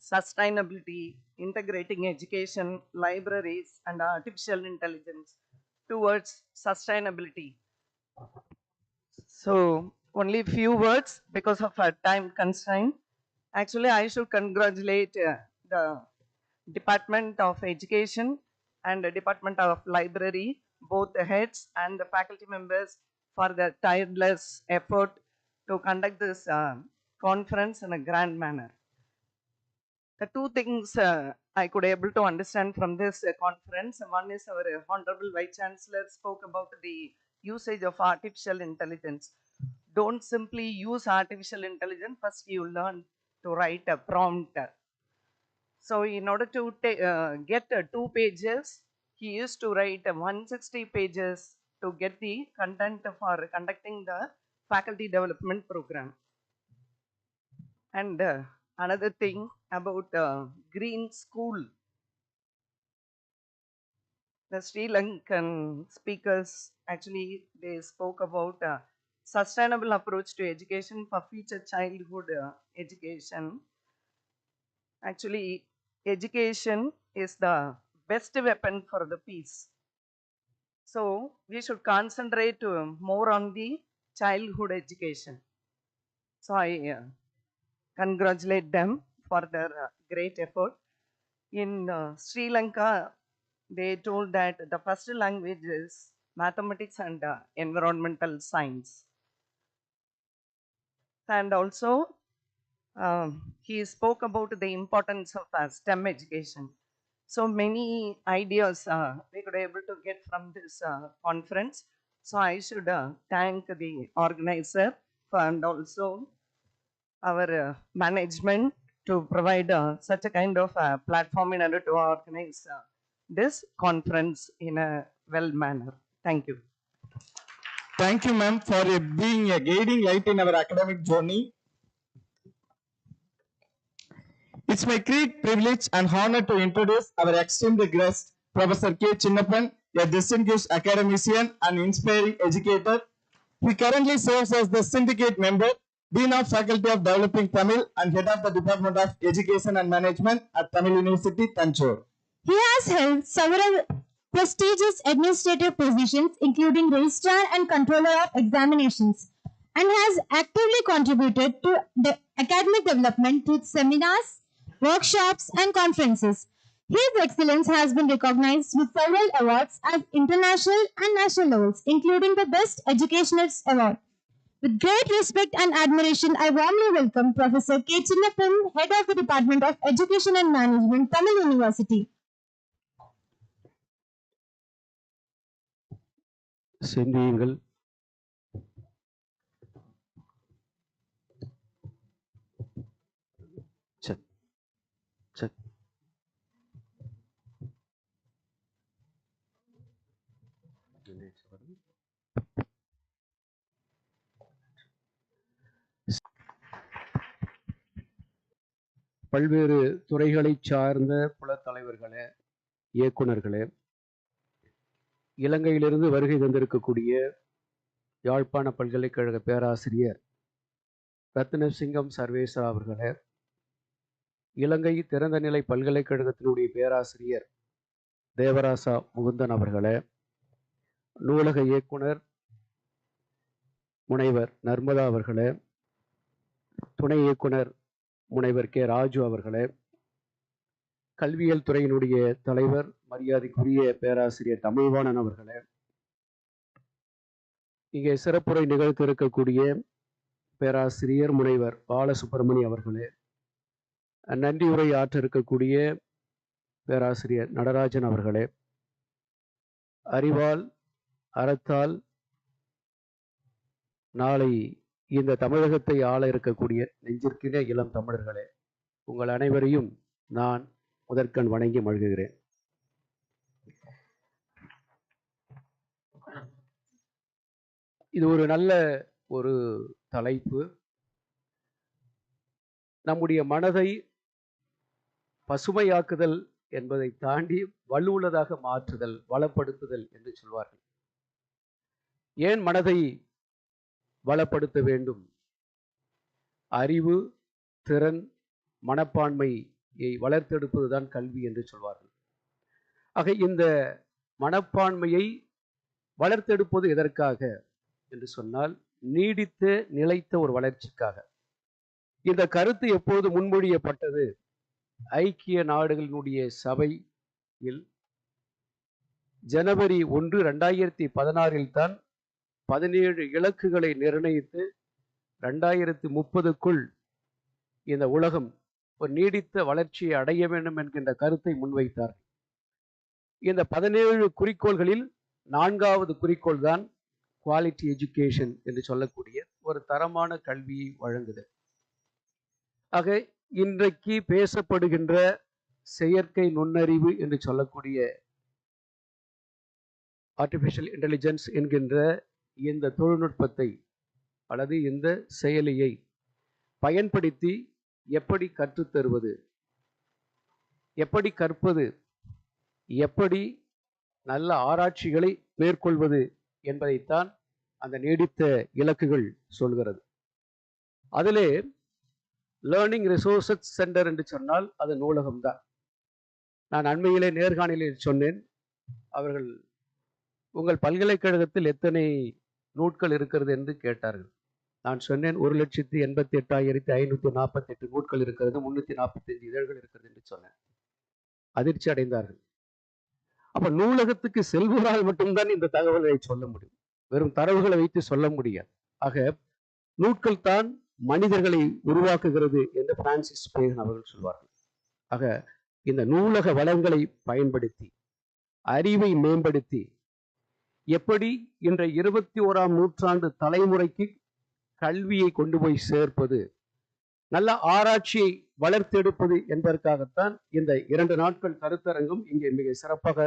sustainability, integrating education, libraries, and artificial intelligence towards sustainability. So, only few words because of our time constraint. Actually, I should congratulate the Department of Education and the Department of Library, both the heads and the faculty members, for their tireless effort to conduct this conference in a grand manner. The two things I could able to understand from this conference. One is our Honorable Vice Chancellor spoke about the usage of artificial intelligence. Don't simply use artificial intelligence. First, you learn to write a prompt. So, in order to get 2 pages, he used to write 160 pages to get the content for conducting the faculty development program. And another thing about green school. The Sri Lankan speakers actually they spoke about sustainable approach to education for future childhood education. Actually, education is the best weapon for the peace. So we should concentrate more on the childhood education. So I congratulate them for their great effort. In Sri Lanka, they told that the first language is mathematics and environmental science. And also, he spoke about the importance of STEM education. So many ideas we could able to get from this conference. So I should thank the organizer and also our management to provide such a kind of platform in order to organize this conference in a well manner. Thank you. Thank you, ma'am, for being a guiding light in our academic journey. It's my great privilege and honor to introduce our esteemed guest, Professor K. Chinnappan, a distinguished academician and inspiring educator. He currently serves as the syndicate member, Dean of Faculty of Developing Tamil and Head of the Department of Education and Management at Tamil University, Tanjore. He has held several prestigious administrative positions, including Registrar and Controller of Examinations, and has actively contributed to the academic development through seminars, workshops, and conferences. His excellence has been recognized with several awards at international and national levels, including the Best Educationalist Award. With great respect and admiration, I warmly welcome Professor K. Chinnappan, Head of the Department of Education and Management, Tamil University. சிந்தியுங்கள். Chuck chuck பல்வேறு துறைகளைச் சார்ந்த புலத்தலைவர்களே, இயக்குநர்களே, இலங்கையிலிருந்து வருகை தந்திருக்கக்கூடிய யாழ்ப்பாண பல்கலைக்கழக பேராசிரியர் ரத்னசிங்கம் சர்வேசா அவர்களே, இலங்கை திறந்தநிலை பல்கலைக்கழகத்தினுடைய பேராசிரியர் தேவராசா முகுந்தன் அவர்களே, நூலக இயக்குனர் முனைவர் நர்மதா அவர்களே, துணை இயக்குனர் முனைவர் கே ராஜு அவர்களே, கல்வியியல் துறையினுடைய தலைவர் மரியாதைக்குரிய பேராசிரியர் தமிழ்வாணன் அவர்களே, இங்கே சிறப்புரை நிகழ்த்த இருக்கக்கூடிய பேராசிரியர் முனைவர் பாலசுப்பிரமணி அவர்களே, நன்றியுரை ஆற்ற இருக்கக்கூடிய பேராசிரியர் நடராஜன் அவர்களே, அறிவால் அறத்தால் நாளை இந்த தமிழகத்தை ஆள இருக்கக்கூடிய நெஞ்சிற்கின இளம் தமிழர்களே, உங்கள் அனைவரையும் நான் முதற்கண் வணங்கி மகிழ்கிறேன். இது ஒரு நல்ல ஒரு தலைப்பு. நம்முடைய மனதை பசுமையாக்குதல் என்பதை தாண்டி வலுவுள்ளதாக மாற்றுதல், வளப்படுத்துதல் என்று சொல்வார்கள். ஏன் மனதை வளப்படுத்த வேண்டும்? அறிவு, திறன், மனப்பான்மை வளர்த்தெடுப்பதுதான் கல்வி என்று சொல்வார்கள். ஆக இந்த மனப்பான்மையை வளர்த்தெடுப்பது எதற்காக என்று சொன்னால் நீடித்த நிலைத்த ஒரு வளர்ச்சிக்காக. இந்த கருத்து எப்போது முன்மொழியப்பட்டது? ஐக்கிய நாடுகளினுடைய சபையில் ஜனவரி 1, 2016 தான் 17 இலக்குகளை நிர்ணயித்து 2030க்குள் இந்த உலகம் ஒரு நீடித்த வளர்ச்சியை அடைய வேண்டும் என்கின்ற கருத்தை முன்வைத்தார். இந்த 17 குறிக்கோள்களில் 4வது குறிக்கோள் தான் குவாலிட்டி எஜுகேஷன் என்று சொல்லக்கூடிய ஒரு தரமான கல்வியை வழங்குதல். ஆக இன்றைக்கு பேசப்படுகின்ற செயற்கை நுண்ணறிவு என்று சொல்லக்கூடிய ஆர்டிஃபிஷியல் இன்டெலிஜென்ஸ் என்கின்ற இந்த தொழில்நுட்பத்தை அல்லது இந்த செயலியை பயன்படுத்தி எப்படி கற்றுத்தருவது, எப்படி கற்பது, எப்படி நல்ல ஆராய்ச்சிகளை மேற்கொள்வது என்பதைத்தான் அந்த நீடித்த இலக்குகள் சொல்கிறது. அதிலே லேர்னிங் ரிசோர்சஸ் சென்டர் என்று சொன்னால் அது நூலகம்தான். நான் அண்மையிலே நேர்காணலில் சொன்னேன், அவர்கள் உங்கள் பல்கலைக்கழகத்தில் எத்தனை நூட்கள் இருக்கிறது என்று கேட்டார்கள். நான் சொன்னேன் 1,88,548 நூட்கள் இருக்கிறது, 345 இதழ்கள் இருக்கிறது என்று சொன்னேன். அதிர்ச்சி அடைந்தார்கள். அப்ப நூலகத்துக்கு செல்வதால் மட்டும்தான் இந்த தகவலை சொல்ல முடியும், வெறும் தரவுகளை வைத்து சொல்ல முடியாது. ஆக நூட்கள் தான் மனிதர்களை உருவாக்குகிறது என்று பிரான்சிஸ் பேகன் அவர்கள் சொல்வார்கள். ஆக இந்த நூலக வளங்களை பயன்படுத்தி அறிவை மேம்படுத்தி எப்படி இன்ற 21ஆம் நூற்றாண்டு தலைமுறைக்கு கல்வியை கொண்டு போய் சேர்ப்பது, நல்ல ஆராய்ச்சியை வளர்த்தெடுப்பது என்பதற்காகத்தான் இந்த 2 நாட்கள் கருத்தரங்கம் இங்கே மிக சிறப்பாக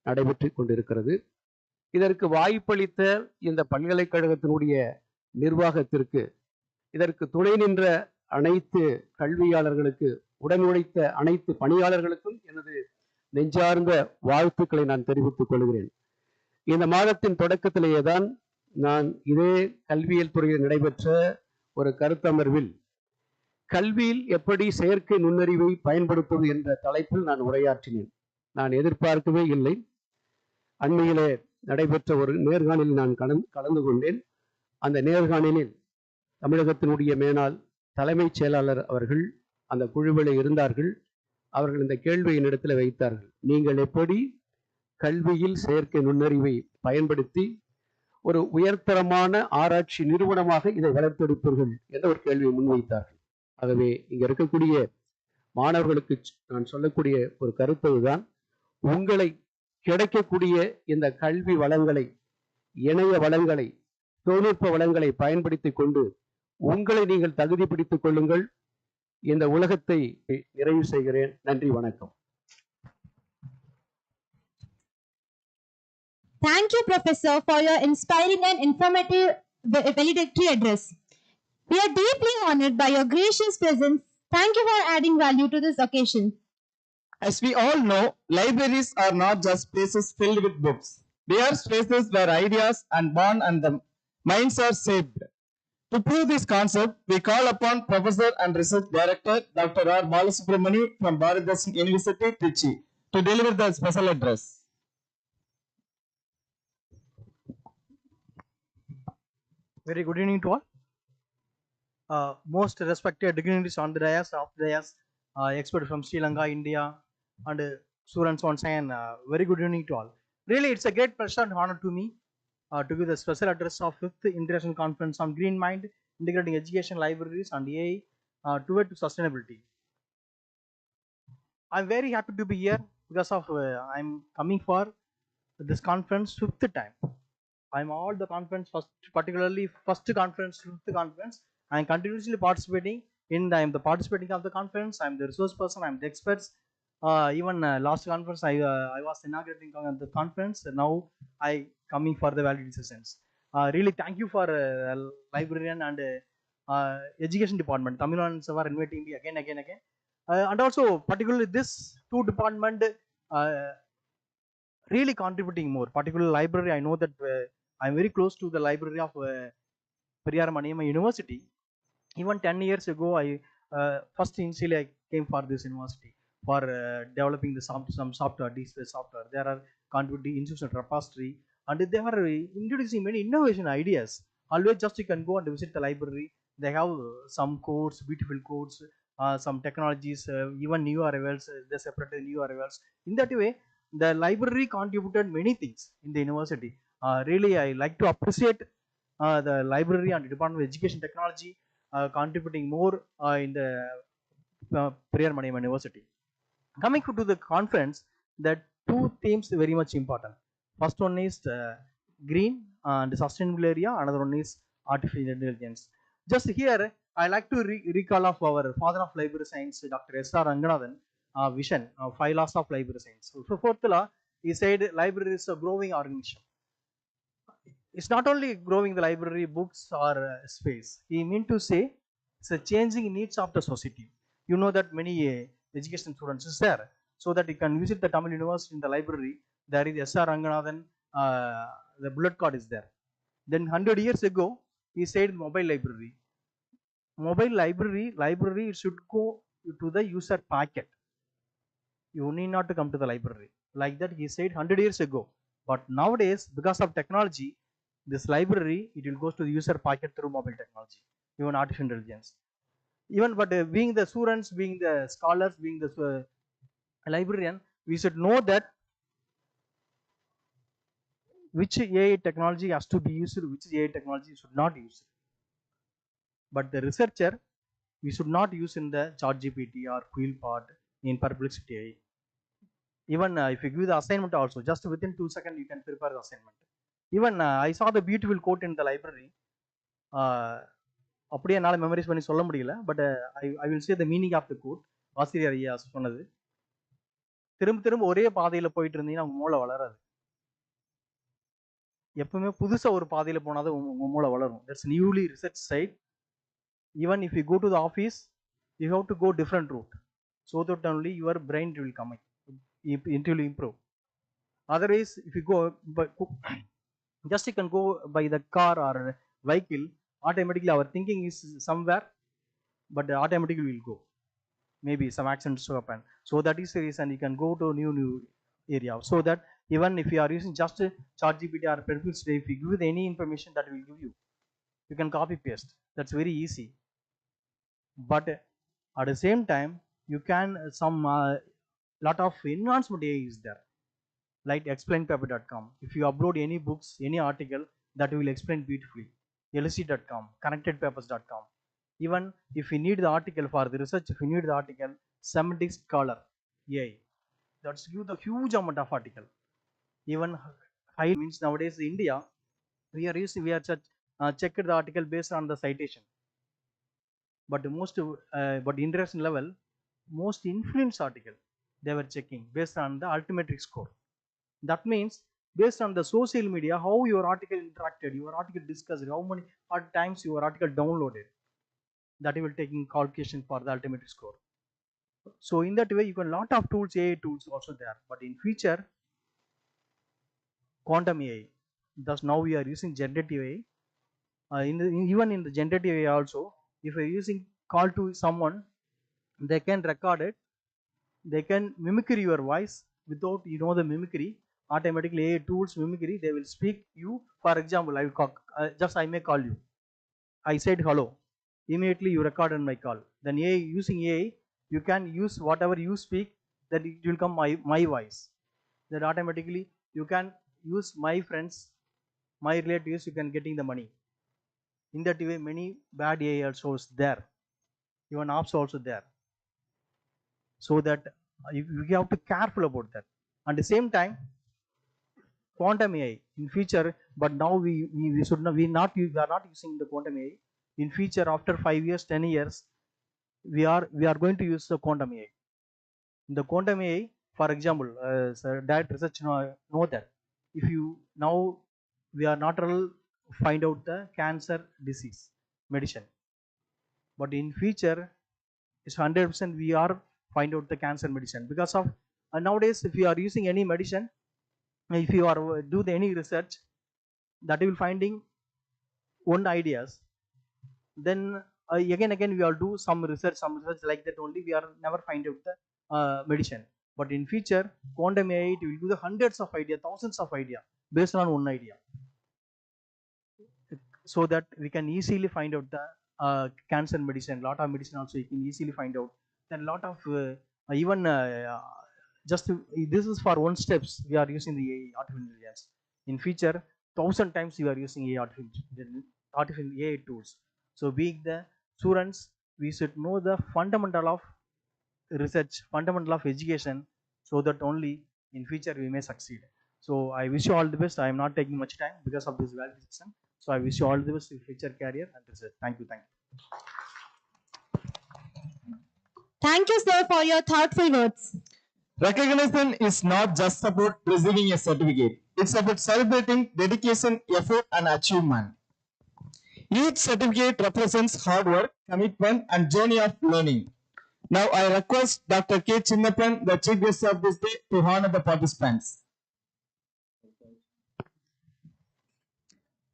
நடைபெற்று கொண்டிருக்கிறது. இதற்கு வாய்ப்பளித்த இந்த பல்கலைக்கழகத்தினுடைய நிர்வாகத்திற்கு, இதற்கு துணை நின்ற அனைத்து கல்வியாளர்களுக்கு, உடன் உழைத்த அனைத்து பணியாளர்களுக்கும் எனது நெஞ்சார்ந்த வாழ்த்துக்களை நான் தெரிவித்துக் கொள்கிறேன். இந்த மாதத்தின் தொடக்கத்திலேயே தான் நான் இதே கல்வியியல் துறையில் நடைபெற்ற ஒரு கருத்தமர்வில் கல்வியில் எப்படி செயற்கை நுண்ணறிவை பயன்படுத்துவது என்ற தலைப்பில் நான் உரையாற்றினேன். நான் எதிர்பார்க்கவே இல்லை. அண்மையிலே நடைபெற்ற ஒரு நேர்காணலில் நான் கலந்து கொண்டேன். அந்த நேர்காணலில் தமிழகத்தினுடைய மேலாள் தலைமைச் செயலாளர் அவர்கள் அந்த குழுவில் இருந்தார்கள். அவர்கள் இந்த கேள்வியை என்னிடத்தில் வைத்தார்கள், நீங்கள் எப்படி கல்வியில் செயற்கை நுண்ணறிவை பயன்படுத்தி ஒரு உயர்தரமான ஆராய்ச்சி நிறுவனமாக இதை வளர்த்தெடுப்பீர்கள் என்ற ஒரு கேள்வியை முன்வைத்தார்கள். ஆகவே இங்க இருக்கக்கூடிய மாணவர்களுக்கு நான் சொல்லக்கூடிய ஒரு கருத்து தான், உங்களை கிடைக்கக்கூடிய இந்த கல்வி வளங்களை, இணைய வளங்களை, தொழில்நுட்ப வளங்களை பயன்படுத்தி கொண்டு உங்களை நீங்கள் தகுதிப்படுத்திக் கொள்ளுங்கள். இந்த உலகத்தை நிறைவு செய்கிறேன். நன்றி, வணக்கம். Thank you, Professor, for your inspiring and informative valedictory address. We are deeply honored by your gracious presence. Thank you for adding value to this occasion. As we all know, libraries are not just places filled with books. They are spaces where ideas are born and the minds are shaped. To prove this concept, we call upon Professor and Research Director Dr. R. Balasubramani from Valedictory University, Trichy, to deliver the special address. Very good evening to all. Most respected dignitaries on the dais, off the dais, experts from Sri Lanka, India, and students on science. Very good evening to all. Really, it's a great pleasure and honor to me to give the special address of 5th International Conference on Green Mind, Integrating Education, Libraries, and AI toward sustainability. I'm very happy to be here because of I'm coming for this conference 5th time. I'm all the conference particularly first conference, 5th conference. I'm continuously participating in the, I'm the participating of the conference. I'm the resource person. I'm the experts. Even last conference I was inaugurating the conference. Now I coming for the validity sessions. Really thank you for librarian and education department. Tamil Nadu are inviting me again. And also particularly this 2 department really contributing more. Particularly library, I know that I'm very close to the library of Periyar University. Even 10 years ago, I first initially I came for this university for developing the some software, digital software. There are contributing institutional repository, and they are introducing many innovation ideas. Always just you can go and visit the library. They have some codes, beautiful codes, some technologies, even new arrivals. They separated new arrivals. In that way, the library contributed many things in the university. Really, I like to appreciate the library and Department of Education Technology contributing more in the Periyar Maniammai University. Coming to the conference, the two themes very much important. First one is green and sustainable area. Another one is artificial intelligence. Just here, I like to recall of our father of library science, Dr. S.R. Ranganathan vision, 5 laws of library science. So fourth law, he said library is a growing organization. It's not only growing the library, books or space. He meant to say it's a changing needs of the society. You know that many education students is there, so that you can visit the Tamil University in the library. There is S.R. Ranganathan, the bullet card is there. Then 100 years ago, he said mobile library. Mobile library should go to the user packet. You need not to come to the library. Like that he said 100 years ago. But nowadays, because of technology, this library, it will go to the user packet through mobile technology, even artificial intelligence. Even but being the students, being the scholars, being the librarian, we should know that which AI technology has to be used, which AI technology should not use. But the researcher, we should not use in the ChatGPT or QuillPod in perplexity AI. Even if you give the assignment also, just within 2 seconds you can prepare the assignment. Even I saw the beautiful quote in the library. அப்படியே என்னால் memorise பண்ணி சொல்ல முடியல, but I will say the meaning of the quote. ஆசிரியர் ஐயா சொன்னது, திரும்ப திரும்ப ஒரே பாதையில் போயிட்டு இருந்தீங்கன்னா உங்க மூளை வளராது. எப்பவுமே புதுசாக ஒரு பாதையில் போனால் தான் உங்க மூளை வளரும். That's newly research said. Even if you go to the office, you have to go different route, so that only your brain will come, it will improve. Otherwise, if you go just you can go by the car or vehicle, automatically our thinking is somewhere, but automatically will go. Maybe some accidents to happen. So that is the reason you can go to new area. So that even if you are using just ChatGPT or perplexity, if you give any information that will give you, you can copy paste. That's very easy. But at the same time, you can some lot of enhancement AI is there, like explainpaper.com. If you upload any books, any article, that will explain beautifully. lc.com, connectedpapers.com. Even if you need the article for the research, if you need the article, semantic scholar AI, that's give the huge amount of article. Even high means nowadays in India, we are checked the article based on the citation. But most but international level, most influence article they were checking based on the altimetric score. That means based on the social media, how your article interacted, your article discussed, how many times your article downloaded, that will take in calculation for the altimetric score. So in that way, you can lot of tools, AI tools also there. But in future, quantum AI. Thus now we are using generative AI. Even in the generative AI also, if you are using call to someone, they can record it, they can mimicry your voice without you know the mimicry. Automatically AI tools mimicry, they will speak you. For example, I will call, just I may call you, I said hello, immediately you record on my call. Then AI, using AI, you can use whatever you speak, that it will come my voice. That automatically you can use my friends, my relatives, you can getting the money. In that way, many bad AI also is there, even apps also there. So that you have to careful about that. At the same time, quantum AI in future, but now we should not, we are not using the quantum AI. In future, after 5 years, 10 years, we are going to use the quantum AI. In the quantum AI, for example, direct research know that if you now we are not all find out the cancer disease medicine, but in future it's 100% we are find out the cancer medicine, because of nowadays if you are using any medicine, if you are do the any research, that you will finding one ideas, then again we all do some research like that only. We are never find out the medicine. But in future, quantum AI, it will give the hundreds of idea, thousands of idea based on one idea, so that we can easily find out the cancer medicine. Lot of medicine also you can easily find out. Then lot of even just this is for one steps we are using the AI, artificial intelligence. In future, 1,000 times we are using AI, artificial AI tools. So being the students, we should know the fundamental of research, fundamental of education, so that only in future we may succeed. So I wish you all the best. I am not taking much time because of this validation. So I wish you all the best in future career and research. Thank you. Thank you. Thank you, sir, for your thoughtful words. Recognition is not just about receiving a certificate. It's about celebrating dedication, effort, and achievement. Each certificate represents hard work, commitment, and journey of learning. Now I request Dr. K. Chinnappan, the chief guest of this day, to honor the participants.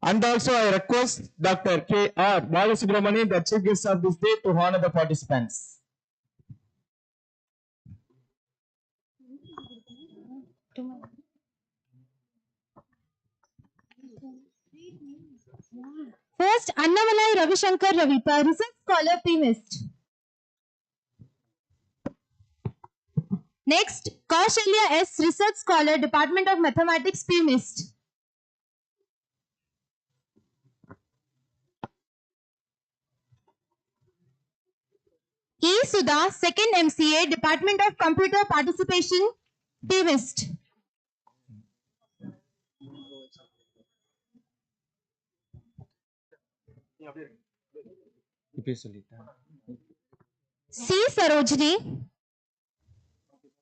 And also I request Dr. K.R. Balasubramanian, the chief guest of this day, to honor the participants. First, Annamalai Ravishankar Ravita, research scholar, PMIST. Next, Kaushalya S, research scholar, Department of Mathematics, PMIST. E. Sudha, second MCA, Department of Computer Participation, PMIST. C. Sarojini,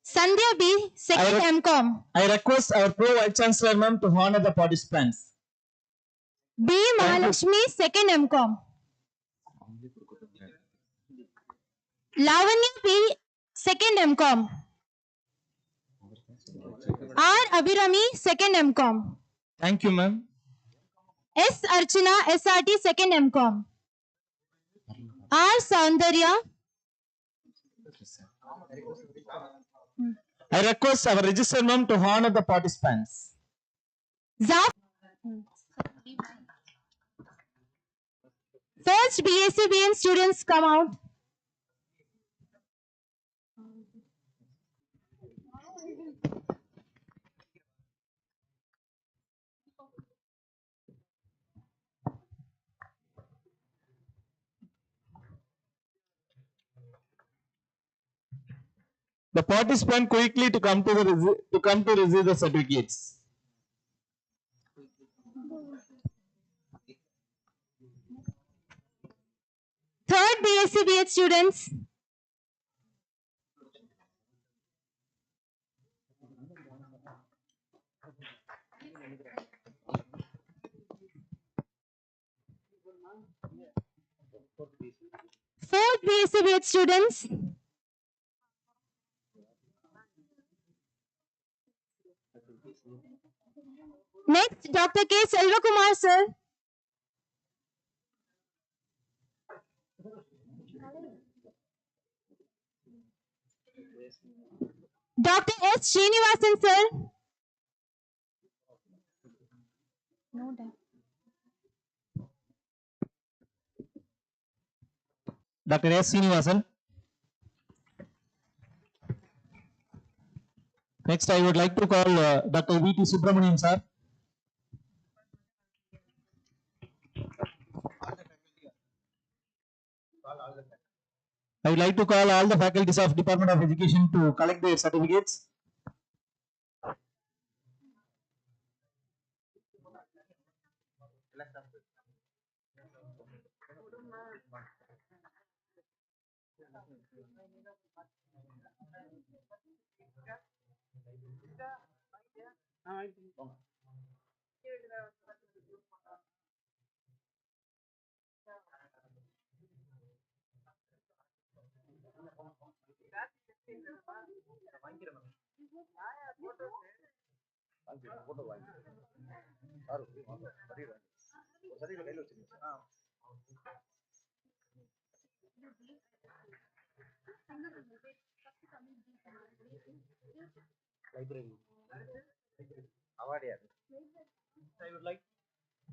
Sandhya B, second MCom. I request our Pro Vice Chancellor ma'am to honor the participants. B. Mahalakshmi, second MCom. Lavanya P, second MCom. R. Abhirami, second MCom. Thank you ma'am. S. Archana, SRT, second MCom. R. Soundarya. I request our register ma'am to honor the participants. Zaf. First, BSc BN students come out. The participant quickly to come to receive the certificates. Third, BSc BH students. Fourth, BSc BH students. Next, Dr. K. Selvakumar sir. Dr. S. Srinivasan sir. No doubt. Dr. S. Srinivasan. Next, I would like to call Dr. V.T. Subramanian sir. I would like to call all the faculties of Department of Education to collect their certificates.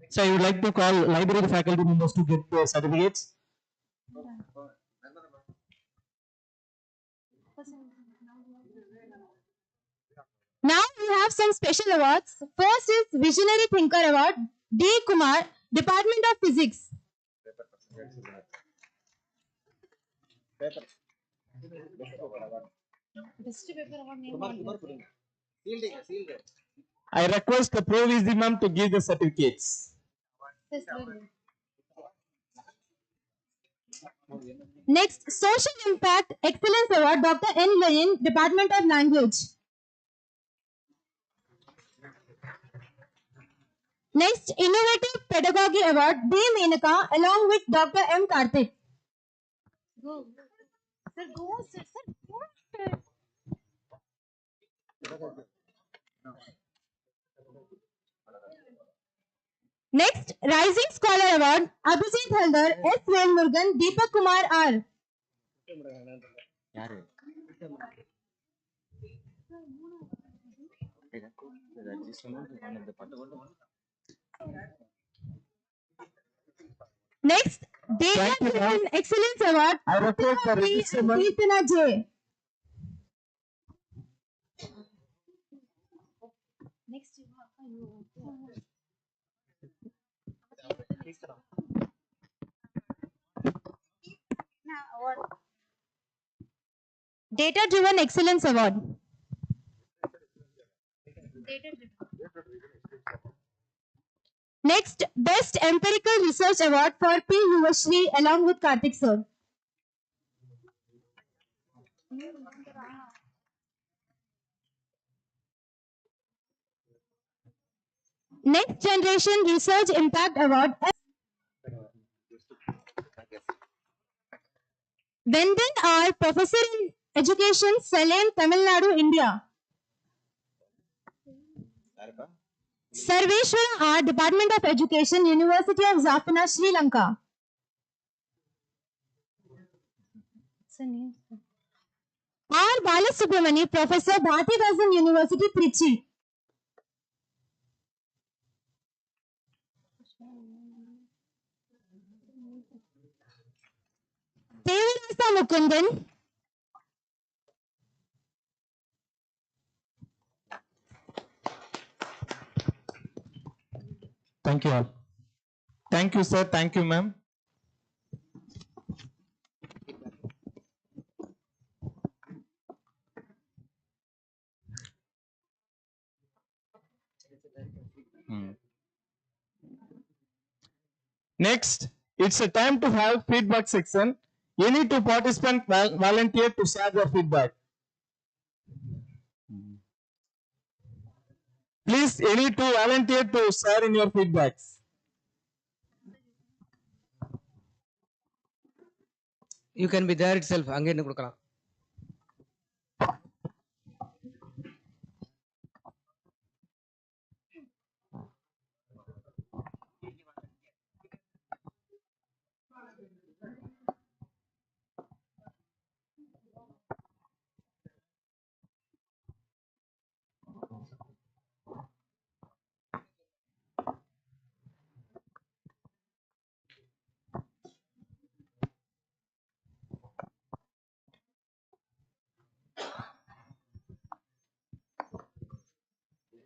So I would like to call library faculty members to get their certificates. Now we have some special awards. First is Visionary Thinker Award, D. Kumar, Department of Physics. I request the Provisimum to give the certificates. Next, Social Impact Excellence Award, Dr. N. Layin, Department of Language. Next, Innovative Pedagogy Award, D. Menaka, along with Dr. M. Karthik. Go. Sir, go, sir. Sir, go. Next, Rising Scholar Award, Abhijit Haldar, S. Velmurugan, Deepak Kumar R. Next, Data Driven Excellence Award, I request the register. Kirtana J. Next, Data Driven Excellence Award. Next, Best Empirical Research Award for P. Yuvashri along with Karthik sir. Next Generation Research Impact Award. Vendan R. Professor in Education, Salem, Tamil Nadu, India. Sarveshwara R. Department of Education, University of Jaffna, Sri Lanka. R. Balasubramani, Professor, Bharatidasan University, Trichy. Devarasa Mukundan. Thank you all. Thank you, sir. Thank you, ma'am. Next, it's a time to have feedback section. Any two participants volunteer to share their feedback. Please, any two volunteer to share in your feedbacks. You can be there itself. அங்க இருந்து கொடுக்கலாம்.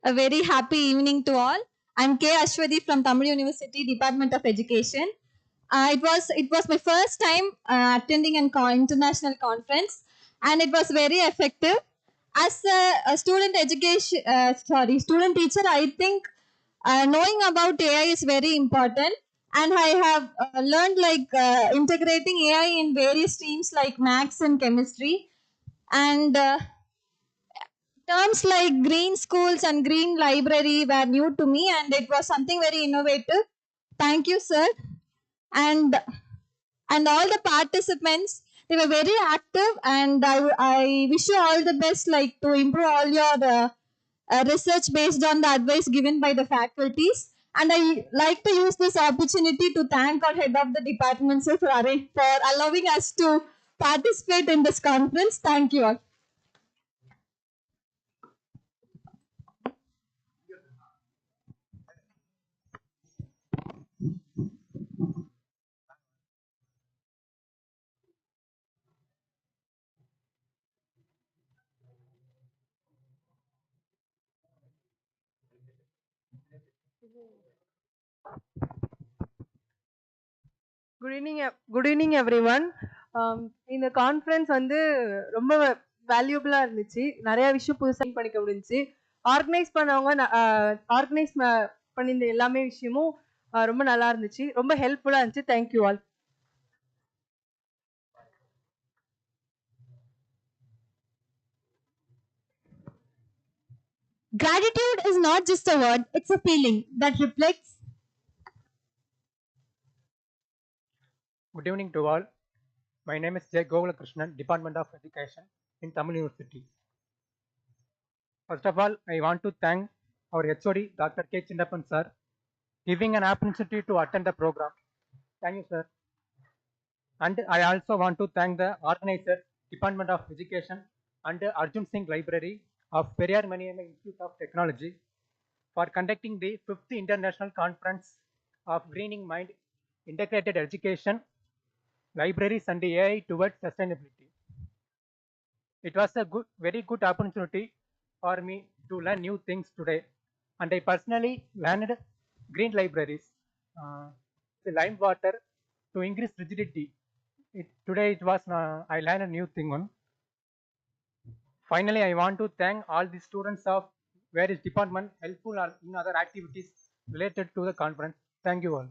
A very happy evening to all. I'm K. Ashwati from Tamil University, Department of Education. It was my first time attending an international conference, and it was very effective. As a student student teacher, I think knowing about AI is very important, and I have learned integrating AI in various streams like maths and chemistry, and terms like green schools and green library were new to me, and it was something very innovative. Thank you, sir. And all the participants, they were very active, and I wish you all the best, like to improve all your research based on the advice given by the faculties. And I like to use this opportunity to thank our head of the department, sir, for allowing us to participate in this conference. Thank you all. Good evening everyone. இந்த conference வந்து ரொம்ப வேல்யூபிளா இருந்துச்சு. நிறைய விஷயம் புதுசா பண்ணிக்க முடிஞ்சுச்சு. Organise பண்ணியிருந்த எல்லாமே விஷயமும் ரொம்ப நல்லா இருந்துச்சு. ரொம்ப ஹெல்ப்ஃபுல்லா இருந்துச்சு. Thank you all. Gratitude is not just a word, it's a feeling that reflects. Good evening to all. My name is J. Gogalakrishnan, Department of Education in Tamil University. First of all, I want to thank our HOD, Dr. K. Chindappan sir, giving an opportunity to attend the program. Thank you, sir. And I also want to thank the organizer, Department of Education and Arjun Singh Library of Periyar Institute of Technology for conducting the 5th International Conference of Greening Mind, Integrated Education, Libraries and AI towards Sustainability. It was a very good opportunity for me to learn new things today, and I personally learned green libraries, the lime water to increase rigidity. Today it was I learned a new thing on. Finally, I want to thank all the students of various departments helpful in other activities related to the conference. Thank you all.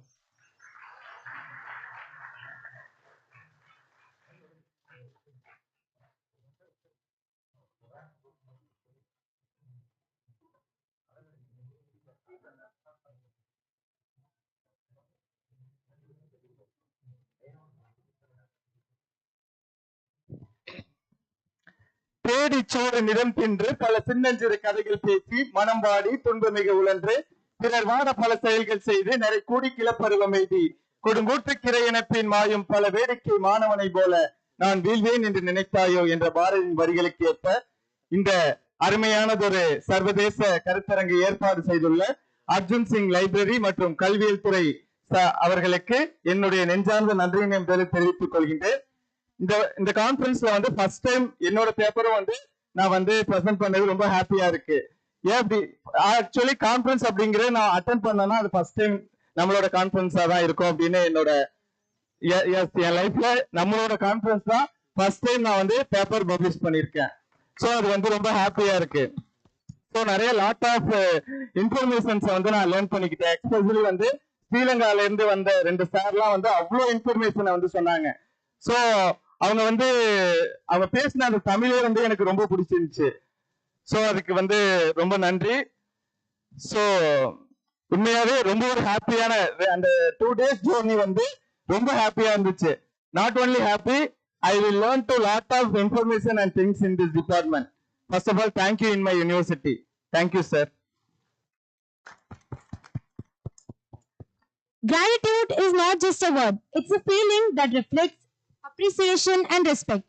தேடி சோறு நிறம் தின்று பல சின்னஞ்சிறு கதைகள் பேசி மனம் வாடி துன்பமிக உழன்று பிறர் வாட பல செயல்கள் செய்து நிறை கூடி கிளப்பருவம் எய்தி கொடுங்கூற்று கிரையனப்பின் மாயும் பல வேடிக்கை மாணவனை போல நான் வீழ்வேன் என்று நினைத்தாயோ என்ற பாரதியின் வரிகளுக்கு ஏற்ப இந்த அருமையானதொரு சர்வதேச கருத்தரங்கை ஏற்பாடு செய்துள்ள அர்ஜுன் சிங் லைப்ரரி மற்றும் கல்வியல் துறை அவர்களுக்கு என்னுடைய நெஞ்சார்ந்த நன்றியினை தெரிவித்துக் கொள்கின்றேன். இந்த கான்ஃபரன்ஸ்ல வந்து ஃபர்ஸ்ட் டைம் என்னோட பேப்பரும் வந்து நான் வந்து பிரசன்ட் பண்ணது ரொம்ப ஹாப்பியா இருக்கு. ஏன் அப்படி ஆக்சுவலி கான்ஃபரன்ஸ் அப்படிங்கிறது நான் அட்டென்ட் பண்ணேன்னா அது ஃபர்ஸ்ட் டைம் நம்மளோட கான்ஃபரன்ஸா தான் இருக்கும் அப்படின்னு என்னோட என் லைஃப்ல நம்மளோட கான்ஃபரன்ஸ் தான் ஃபர்ஸ்ட் டைம் நான் வந்து பேப்பர் பப்ளிஷ் பண்ணியிருக்கேன். ஸோ அது வந்து ரொம்ப ஹாப்பியா இருக்கு. ஸோ நிறைய லாட் ஆஃப் இன்ஃபர்மேஷன்ஸ் வந்து நான் லேர்ன் பண்ணிக்கிட்டேன். எக்ஸ்பெஷலி வந்து ஸ்ரீலங்கால இருந்து வந்த 2 சார்லாம் வந்து அவ்வளோ இன்ஃபர்மேஷனை வந்து சொன்னாங்க. ஸோ அவங்க பேசின அந்த தமிழே வந்து எனக்கு ரொம்ப பிடிச்சிருந்துச்சு. ஸோ அதுக்கு வந்து ரொம்ப நன்றி. ஸோ உண்மையாவே ரொம்ப ஒரு ஹாப்பியான அந்த 2 days ஜேர்னி வந்து ரொம்ப ஹாப்பியா இருந்துச்சு. Not only happy, I will learn to lot of information and things in this department. First of all, thank you in my university. Thank you, sir. Gratitude is not just a word, it's a feeling that reflects appreciation and respect.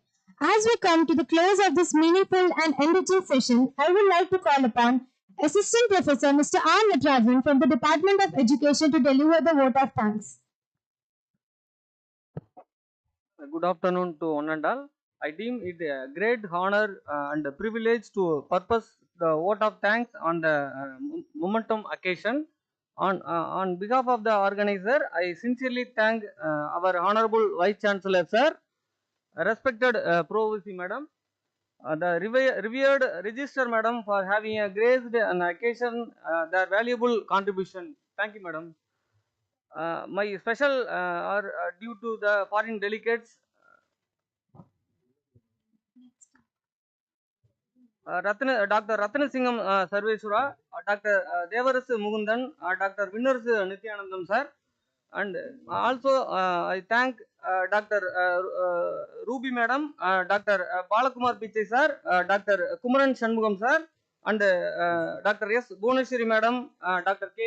As we come to the close of this meaningful and enriching session, I would like to call upon Assistant Professor Mr. R. Natarajan from the Department of Education to deliver the vote of thanks. Good afternoon to one and all. I deem it a great honor and a privilege to purpose the vote of thanks on the momentum occasion. On behalf of the organizer, I sincerely thank our Honorable Vice Chancellor Sir, respected Pro VC Madam, the revered Register Madam for having graced an occasion their valuable contribution. Thank you, Madam. My special are due to the foreign delegates, Dr. Ratna Singham Sarveshwara, Dr. Devaras Mugundan, Dr. Winners Nityanandam sir, and also I thank Dr. Ruby Madam, Dr. Balakumar Pichai sir, Dr. Kumaran Shanmugam sir, and Dr. S. Bhuneshwari Madam, Dr. K.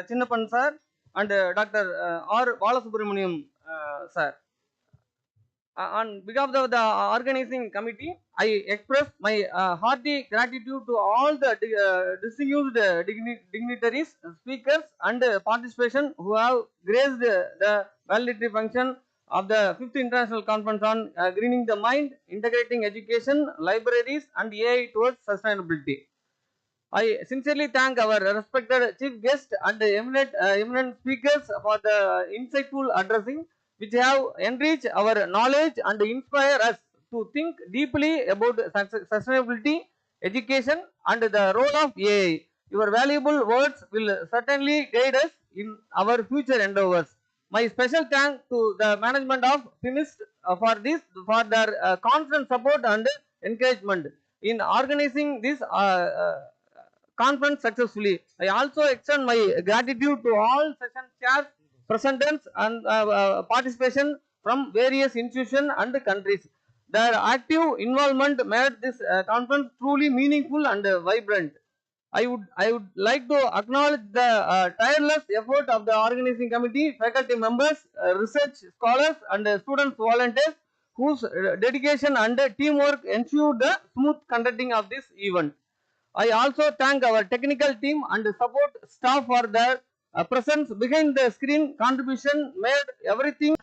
Chinnappan sir, and Dr. R. Balasubramaniam sir. On behalf of the organizing committee, I express my hearty gratitude to all the distinguished dignitaries, speakers, and participation who have graced the valedictory function of the 5th International Conference on Greening the Mind, Integrating Education, Libraries, and AI towards Sustainability. I sincerely thank our respected chief guest and eminent speakers for the insightful addressing, which have enriched our knowledge and inspire us to think deeply about sustainability, education, and the role of AI. Your valuable words will certainly guide us in our future endeavors. My special thanks to the management of FIMIST for their constant support and encouragement in organizing this conference successfully. I also extend my gratitude to all session chairs, presenters, and participation from various institutions and countries. Their active involvement made this conference truly meaningful and vibrant. I would like to acknowledge the tireless effort of the organizing committee, faculty members, research scholars, and students volunteers whose dedication and teamwork ensured the smooth conducting of this event. I also thank our technical team and support staff for their presence behind the screen. Contribution made everything.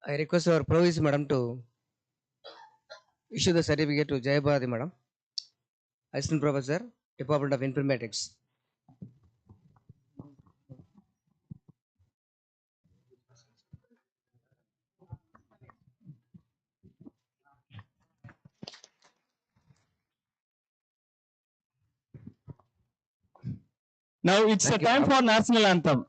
I request our Provis Madam to issue the certificate to Jayabharati Madam, Assistant Professor, Department of Informatics. Now it's a time for national anthem.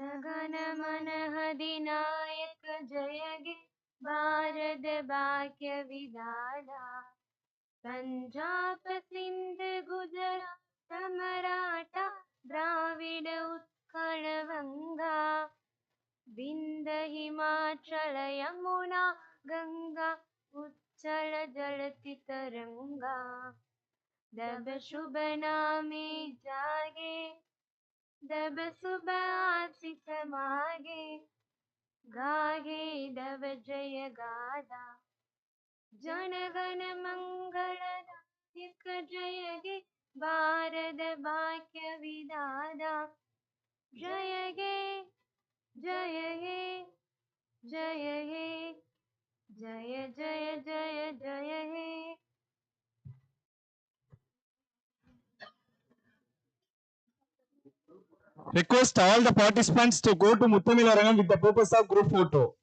जनगण मन अधिनायक जय गे भारत भाग्य विधाता पंजाब सिंध गुजरात मराठा द्राविड उत्कल गंगा विंध हिमाचल यमुना गंगा उच्चल जलति तरंगा दब शुभ नामे जागे दब सुबह आशीष मागे गाहे दब जय गादा जनगण मंगलदायक जय गे भारत भाग्य विधाता जय गे जय गे जय गे जय जय जय जय हे. Request all the participants to go to Muttamilarangam with the purpose of group photo.